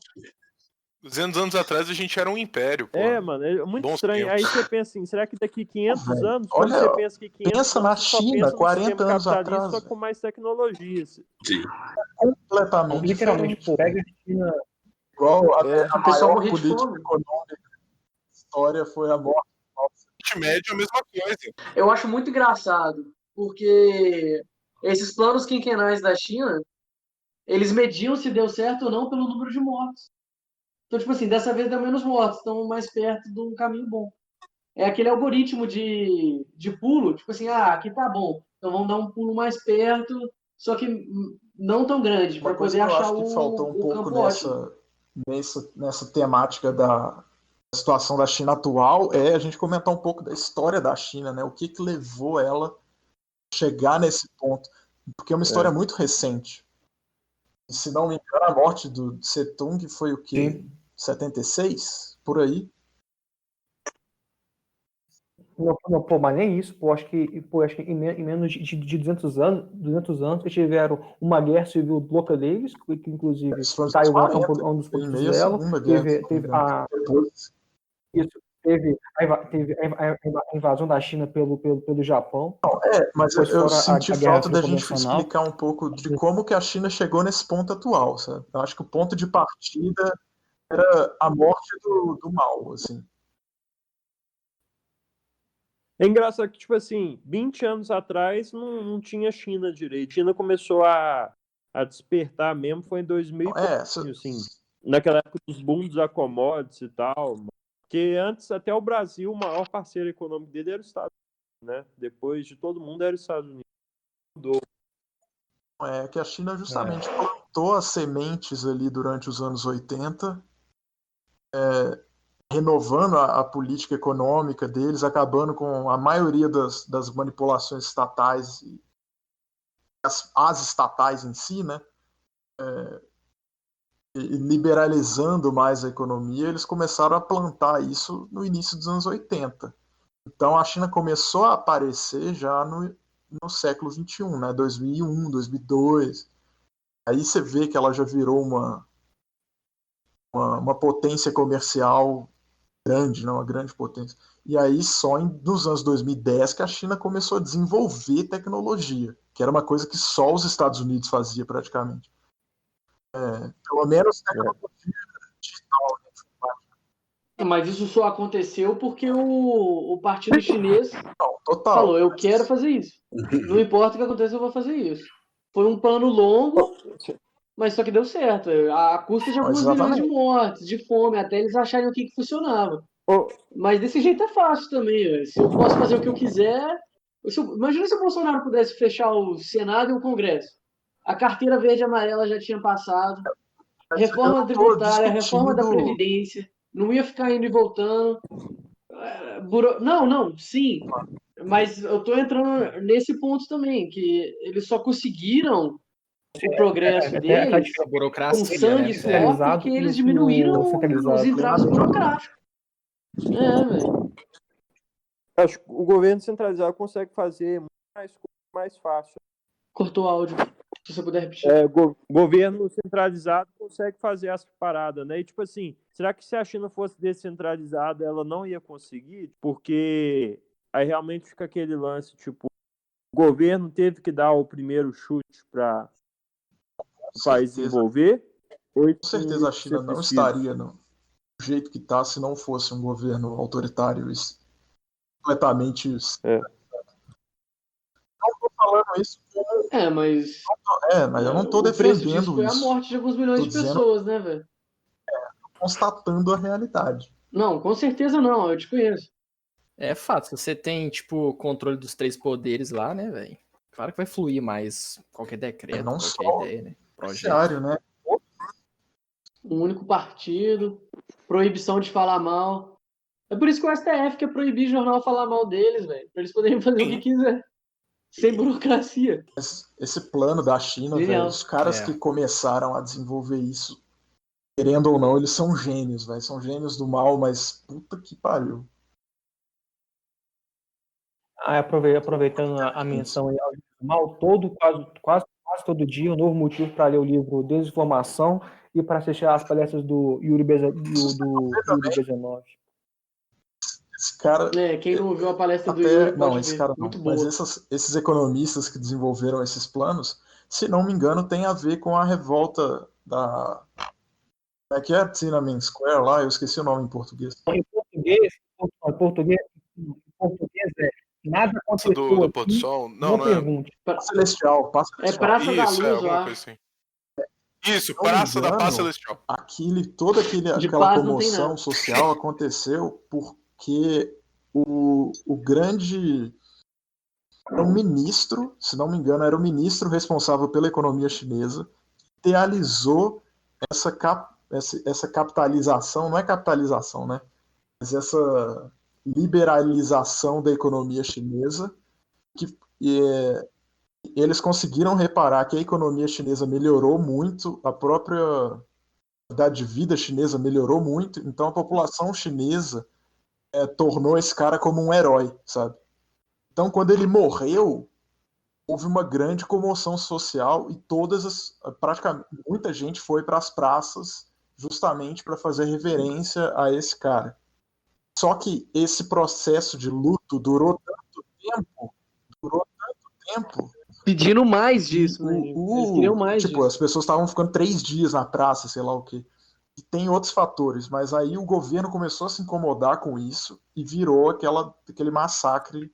200 anos atrás a gente era um império, pô. Mano, é muito Bons estranho. tempos. Aí você pensa assim, será que daqui 500 anos, olha, quando você pensa que 500 pensa anos, na você só China, pensa no 40 sistema anos capitalista, atrás, só com mais tecnologia. Sim. Completamente Literalmente, diferente. pega a China. Igual a O pessoal maior morria de política fome. econômica da história foi a morte. Oriente Médio é a mesma coisa. Eu acho muito engraçado, porque esses planos quinquenais da China, eles mediam se deu certo ou não pelo número de mortos. Então, tipo assim, dessa vez deu menos mortos, estão mais perto de um caminho bom. É aquele algoritmo de pulo, tipo assim, aqui tá bom, então vamos dar um pulo mais perto, só que não tão grande, para Uma coisa poder que eu achar acho que faltou um o pouco campo ótimo. nessa temática da situação da China atual é a gente comentar um pouco da história da China, né? O que levou ela a chegar nesse ponto. Porque é uma história muito recente. E, se não me engano, a morte do Tse-tung foi o quê? Sim. 76? Por aí. Não, pô, mas nem isso, pô, acho que em menos de 200 anos, eles tiveram uma guerra civil louca deles, que inclusive Isso foi nos Taiwan anos 40, é um dos em pontos meio à dela, Segunda Guerra. teve Depois. isso, teve a invasão da China pelo Japão. Mas Depois eu fora a senti Guerra falta da Fria gente convencional. explicar um pouco de como que a China chegou nesse ponto atual, sabe? Eu acho que o ponto de partida era a morte do Mao, assim. É engraçado que, tipo assim, 20 anos atrás não tinha China direito. A China começou a despertar mesmo, foi em 2000 e pouquinho, assim. Naquela época dos booms da commodities e tal. Porque antes, até o Brasil, o maior parceiro econômico dele era os Estados Unidos, né? Depois de todo mundo era os Estados Unidos. Mudou. É que a China justamente plantou as sementes ali durante os anos 80, renovando a política econômica deles, acabando com a maioria das manipulações estatais e as estatais em si, né? E liberalizando mais a economia, eles começaram a plantar isso no início dos anos 80. Então a China começou a aparecer já no século XXI, né? 2001, 2002. Aí você vê que ela já virou uma potência comercial grande, né? Uma grande potência. E aí só nos anos 2010 que a China começou a desenvolver tecnologia, que era uma coisa que só os Estados Unidos fazia praticamente. Pelo menos tecnologia digital. Mas isso só aconteceu porque o partido chinês falou, eu quero fazer isso. Não importa o que aconteça, eu vou fazer isso. Foi um plano longo, mas só que deu certo. A custa de alguns milhões de mortes, de fome, até eles acharem o que funcionava. Mas desse jeito é fácil também. Se eu posso fazer o que eu quiser... Imagina se o Bolsonaro pudesse fechar o Senado e o Congresso. A carteira verde e amarela já tinha passado. Reforma tributária, reforma da Previdência. Não ia ficar indo e voltando. Não, sim. Mas eu tô entrando nesse ponto também, que eles só conseguiram o progresso deles com sangue e suor porque eles diminuíram os entraves burocráticos. Velho. Acho que o governo centralizado consegue fazer mais fácil. Cortou o áudio. Se você puder repetir. Governo centralizado consegue fazer as paradas, né? E tipo assim, será que se a China fosse descentralizada, ela não ia conseguir? Porque aí realmente fica aquele lance, tipo, o governo teve que dar o primeiro chute para o país desenvolver? Com certeza a China não estaria do jeito que está se não fosse um governo autoritário completamente... Não estou falando isso como... mas eu não estou defendendo foi isso. A morte de alguns milhões de pessoas, né, velho? Constatando a realidade. Não, com certeza não, eu te conheço. É fato, se você tem, tipo, controle dos 3 poderes lá, né, velho? Claro que vai fluir mais qualquer decreto, não qualquer só ideia, né? Projeto. Né? Um único partido, proibição de falar mal. É por isso que o STF quer proibir jornal falar mal deles, velho. Pra eles poderem fazer o que quiser. Sem burocracia. Esse plano da China, velho, os caras que começaram a desenvolver isso, querendo ou não, eles são gênios, velho. São gênios do mal, mas puta que pariu. Aproveitando a menção aí ao mal, quase todo dia, um novo motivo para ler o livro Desinformação e para assistir às palestras do Yuri Bezanov. Esse cara... quem não ouviu a palestra do Yuri pode esse ver. cara Muito não. boa. Mas esses economistas que desenvolveram esses planos, se não me engano, tem a ver com a revolta da... Como é que é? Tiananmen Square lá? Eu esqueci o nome em português. Em português é nada aconteceu do Pôr do Sol? Não pergunte. Praça Celestial. É Praça da Luz, alguma coisa assim. Isso, Praça da Paz Celestial. Toda aquela comoção social aconteceu porque o grande... Era um ministro, se não me engano, era o ministro responsável pela economia chinesa, que idealizou essa capitalização, não é capitalização, né? Mas essa liberalização da economia chinesa, eles conseguiram reparar que a economia chinesa melhorou muito, a própria qualidade de vida chinesa melhorou muito, então a população chinesa tornou esse cara como um herói, sabe? Então, quando ele morreu, houve uma grande comoção social e praticamente muita gente foi para as praças justamente para fazer reverência a esse cara. Só que esse processo de luto durou tanto tempo, Pedindo mais e disso, né? Eles queriam mais tipo, disso. as pessoas estavam ficando 3 dias na praça, sei lá o quê. E tem outros fatores, mas aí o governo começou a se incomodar com isso e virou aquele massacre.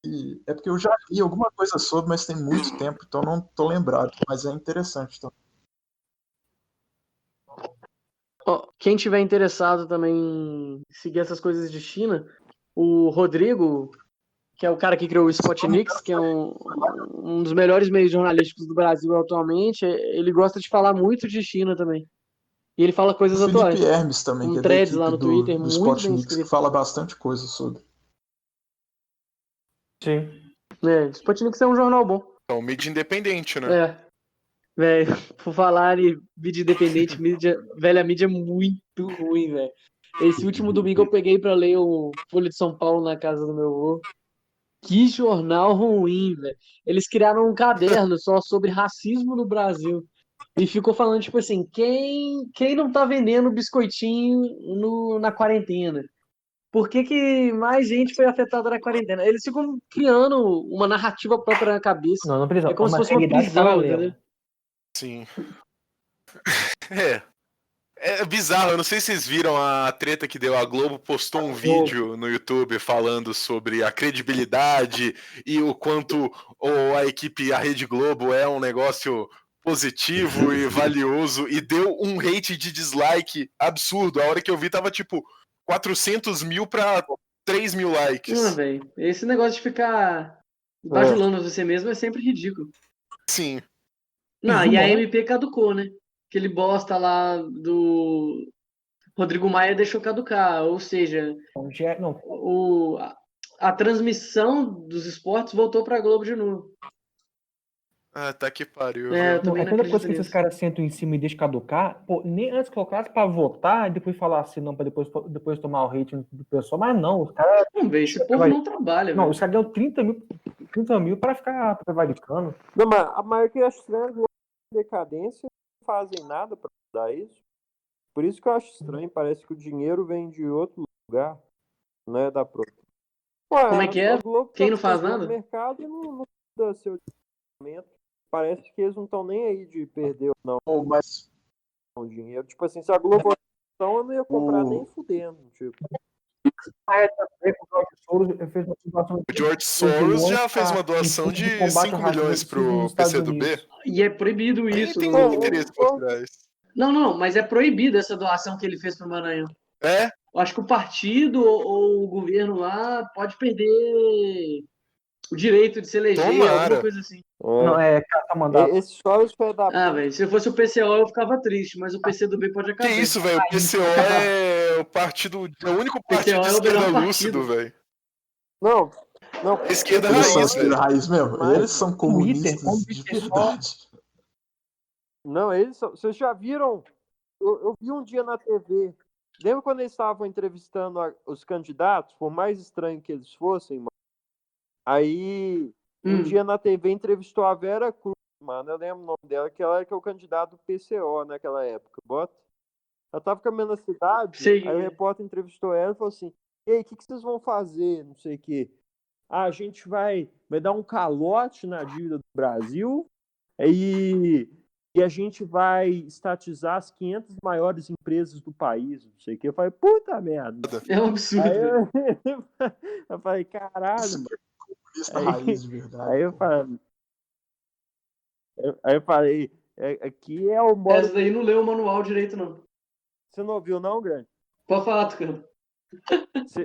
E é porque eu já li alguma coisa sobre, mas tem muito tempo, então não tô lembrado, mas é interessante. Então. Ó, quem tiver interessado também em seguir essas coisas de China, o Rodrigo, que é o cara que criou o Spotnix, que é um dos melhores meios jornalísticos do Brasil atualmente, ele gosta de falar muito de China também. E ele fala coisas O atuais. Felipe Hermes também, que é da Threads lá equipe no Twitter, do muito bem Spotnix, que escrito. fala bastante coisa sobre. Sim. Spotnix é um jornal bom. É um mídia independente, né? Velho, por falar em mídia independente, velho, a mídia é muito ruim, velho. Esse último domingo eu peguei pra ler o Folha de São Paulo na casa do meu avô. Que jornal ruim, velho. Eles criaram um caderno só sobre racismo no Brasil. E ficou falando, tipo assim, quem não tá vendendo biscoitinho na quarentena? Por que mais gente foi afetada na quarentena? Eles ficam criando uma narrativa própria na cabeça. Não prisão. É como se fosse uma realidade prisão, paralela. entendeu? Sim. É bizarro, eu não sei se vocês viram a treta que deu. A Globo postou um vídeo no YouTube falando sobre a credibilidade e o quanto a equipe, a Rede Globo é um negócio positivo e valioso, e deu um hate de dislike absurdo. A hora que eu vi tava tipo 400 mil pra 3 mil likes. Velho, esse negócio de ficar bajulando você mesmo é sempre ridículo. Sim. Não, e a MP caducou, né? Aquele bosta lá do Rodrigo Maia deixou caducar, ou seja, Não, a transmissão dos esportes voltou pra Globo de novo. Ah, tá que pariu. Eu também não toda acredito coisa que nisso. esses caras sentam em cima e deixam caducar, pô, nem antes colocasse pra votar e depois falar assim, não, pra depois tomar o hate do pessoal, mas não, os caras. Não, velho, esse povo não trabalha, Não, velho. os caras ganham 30 mil pra ficar prevaricando. Não, mas a maior que eu acho estranho é decadência, não fazem nada pra mudar isso. Por isso que eu acho estranho, parece que o dinheiro vem de outro lugar, não é da própria. Como é que é? Quem não faz no nada? mercado e não muda seu desenvolvimento. Parece que eles não estão nem aí de perder ou não Mas o dinheiro. Tipo assim, se a Globo então eu não ia comprar nem fudendo, tipo. O George Soros já fez uma doação de 5 milhões pro PCdoB. E é proibido isso. Tem muito interesse por trás. Não, mas é proibido essa doação que ele fez pro Maranhão. É? Eu acho que o partido ou o governo lá pode perder o direito de se eleger, alguma coisa assim. Não, caça mandato. Esse Soros foi da. Velho, se eu fosse o PCO eu ficava triste, mas o PCdoB pode acabar. Que isso, velho? O PCO é o partido. É o único partido de esquerda lúcido, velho. Não. Esquerda eles raiz, são esquerda velho. raiz mesmo. Eles são comunistas de verdade. Não, eles são. Vocês já viram? Eu vi um dia na TV. Lembra quando eles estavam entrevistando os candidatos, por mais estranho que eles fossem, mano? Aí, um dia na TV entrevistou a Vera Cruz, mano. Eu lembro o nome dela, que ela era que é o candidato do PCO naquela época. Bota. Ela tava caminhando na cidade, Sim. Aí o repórter entrevistou ela e falou assim: ei, o que vocês vão fazer? Não sei o quê. A gente vai dar um calote na dívida do Brasil e a gente vai estatizar as 500 maiores empresas do país, não sei o que. Eu falei, puta merda. É um absurdo. Eu falei, caralho, mano. Comunista raiz de verdade. Aí eu falei, aqui é o modo... Essa daí não leu o manual direito, não. Você não ouviu, não, Grande? Pode falar, Tucano.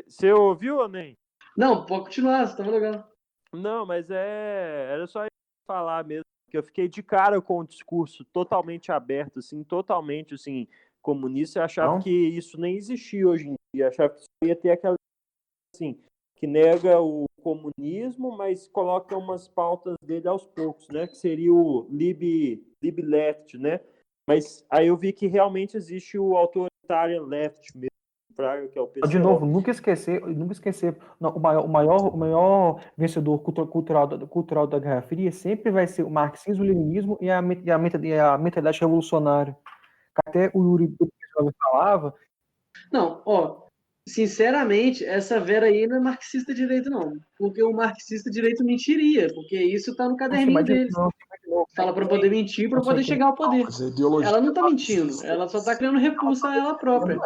Você ouviu ou nem? Não, pode continuar, você tava legal. Não, mas era só falar mesmo, que eu fiquei de cara com o discurso totalmente aberto, assim, totalmente, assim, comunista. Eu achava que isso nem existia hoje em dia. Eu achava que isso ia ter aquela, assim, que nega o comunismo, mas coloca umas pautas dele aos poucos, né? Que seria o lib-left, né? Mas aí eu vi que realmente existe o authoritarian left mesmo, que é o PCO. De novo, nunca esquecer. Não, o maior vencedor cultural da Guerra Fria sempre vai ser o marxismo, o leninismo e a mentalidade revolucionária. Até o Yuri falava. Não, sinceramente, essa Vera aí não é marxista direito, não. Porque o marxista direito mentiria, porque isso tá no caderninho deles. Fala para poder mentir, para poder chegar ao poder. Mas a ideologia Ela não tá marxista, mentindo, ela só tá criando repulsa a ela própria.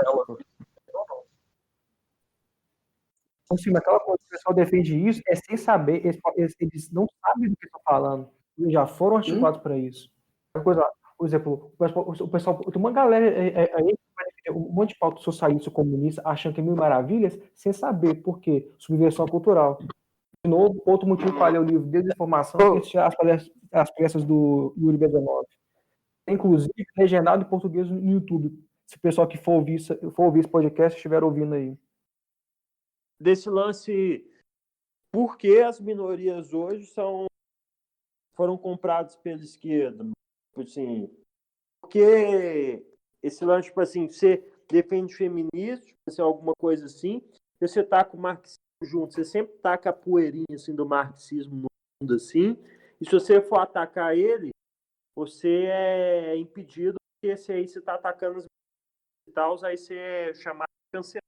Assim, mas aquela coisa que o pessoal defende isso é sem saber, eles não sabem do que estão falando. Eles já foram articulados para isso. Uma coisa, por exemplo, o pessoal tem uma galera aí que vai defender um monte de pauta socialista comunista, achando que é mil maravilhas, sem saber por quê. Subversão cultural. De novo, outro motivo para ler o livro Desinformação é assistir as peças do Yuri Bezanov. Inclusive, legendado em português no YouTube. Se o pessoal que for ouvir esse podcast estiver ouvindo aí. Desse lance, por que as minorias hoje foram compradas pela esquerda? Tipo assim, porque esse lance, tipo assim, você defende feminismo, tipo assim, alguma coisa assim, e você tá com o marxismo junto, você sempre taca a poeirinha assim, do marxismo no mundo assim, e se você for atacar ele, você é impedido, porque esse aí você tá atacando as minorias e tal, aí você é chamado de cancelar.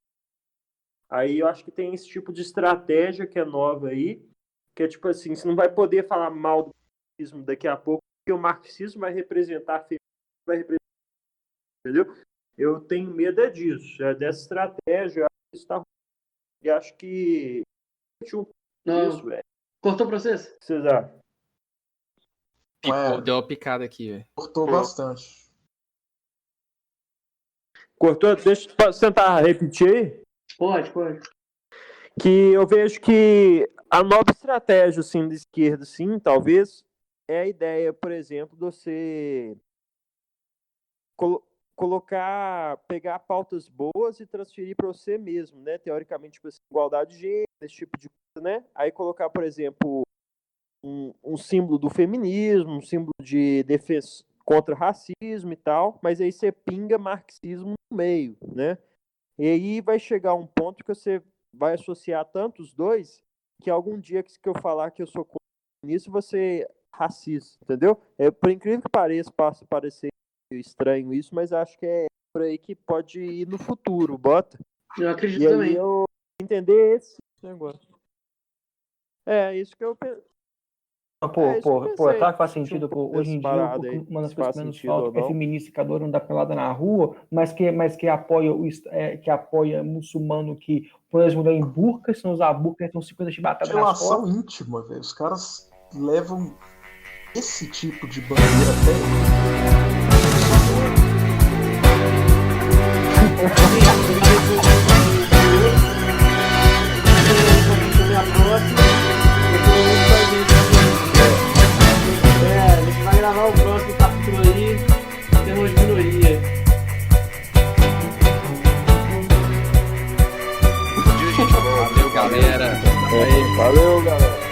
Aí eu acho que tem esse tipo de estratégia que é nova aí, que é tipo assim, você não vai poder falar mal do marxismo daqui a pouco, porque o marxismo vai representar a feminismo, vai representar, entendeu? Eu tenho medo disso, dessa estratégia, eu acho que isso tá ruim. E acho que isso, velho. Cortou pra vocês? O que vocês acham? Deu uma picada aqui, velho. cortou bastante. Cortou? Deixa eu tentar repetir aí. Pode. Que eu vejo que a nova estratégia assim, da esquerda, sim, talvez, é a ideia, por exemplo, de você pegar pautas boas e transferir para você mesmo, né? Teoricamente, tipo assim, igualdade de gênero, esse tipo de coisa, né? Aí colocar, por exemplo, um símbolo do feminismo, um símbolo de defesa contra racismo e tal, mas aí você pinga marxismo no meio, né? E aí vai chegar um ponto que você vai associar tanto os dois, que algum dia que eu falar que eu sou comunista, você é racista, entendeu? Por incrível que pareça, possa parecer estranho isso, mas acho que é por aí que pode ir no futuro, bota. Eu acredito e aí também. eu entender esse negócio. É, isso que eu penso. É claro que faz sentido. Hoje em dia, uma das coisas que menos falta é feminista que adora andar pelada na rua, mas que apoia muçulmano que põe as mulheres em burca, se não usar burca, então 50 chibatadas nas costas. Relação íntima, velho. Os caras levam esse tipo de bandeira até. A gente vai gravar o próximo capítulo aí, tema de minoria. Valeu, galera. Valeu, galera.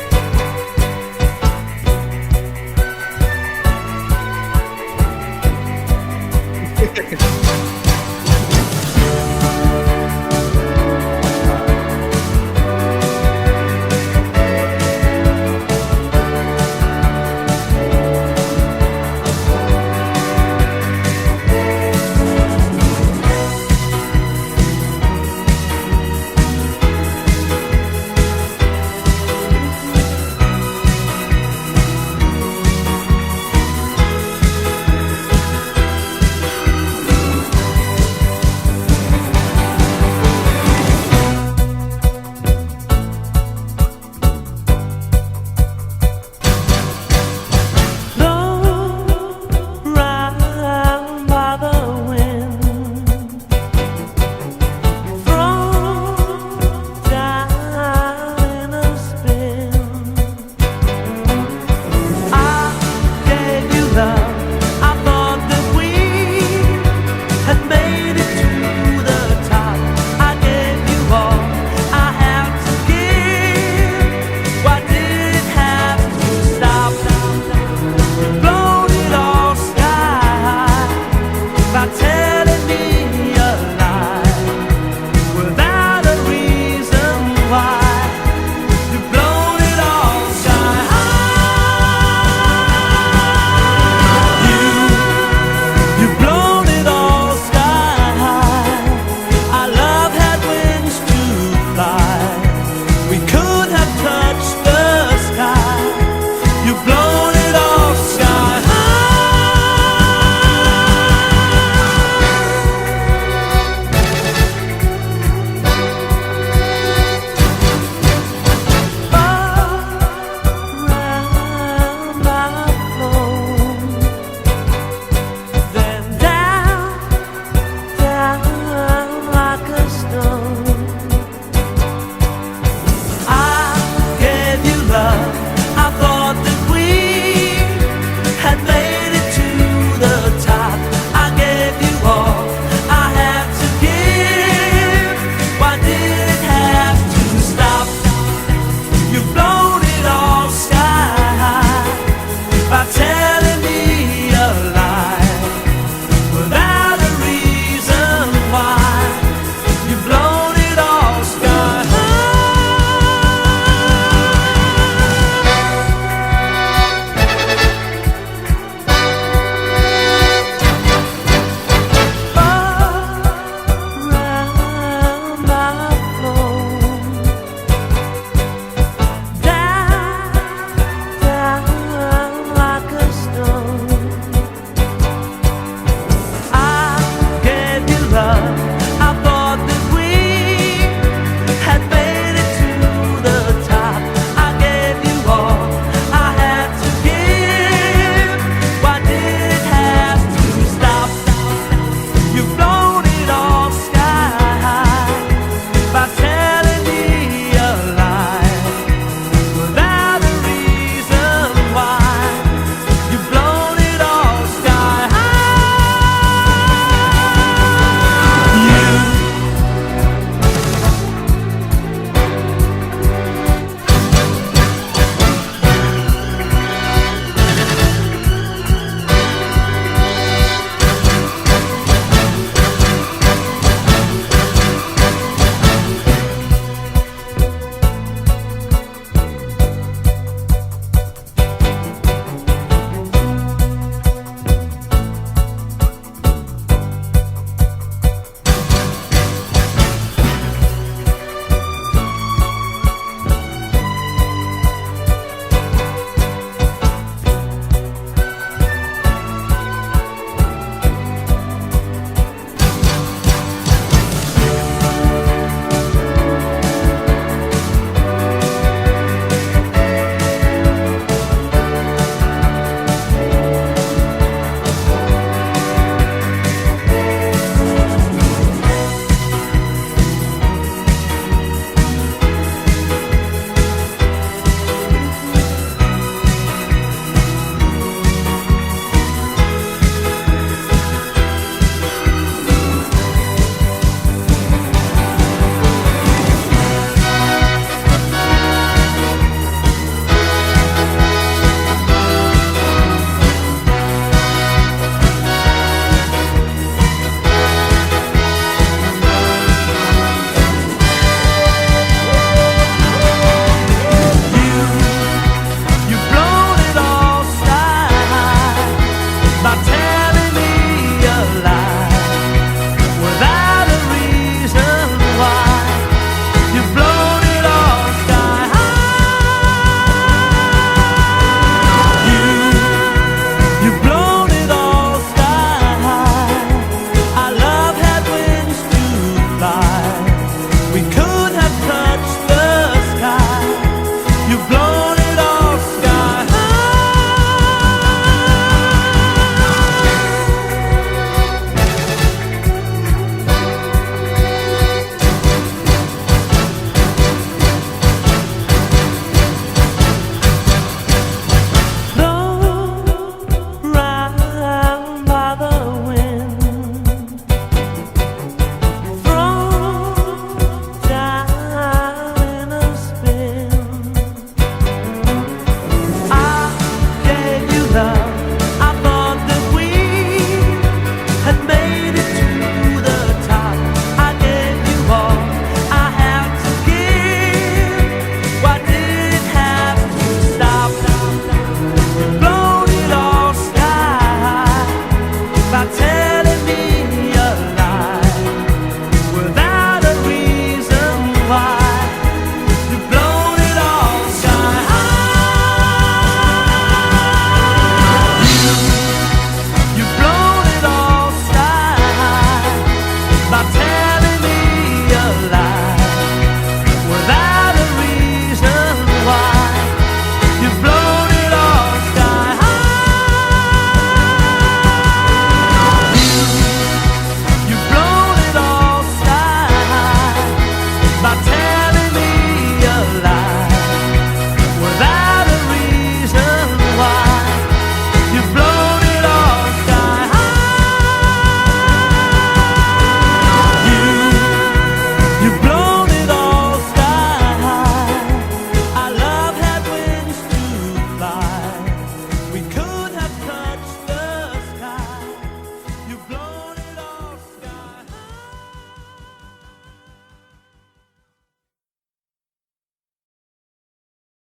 If I tell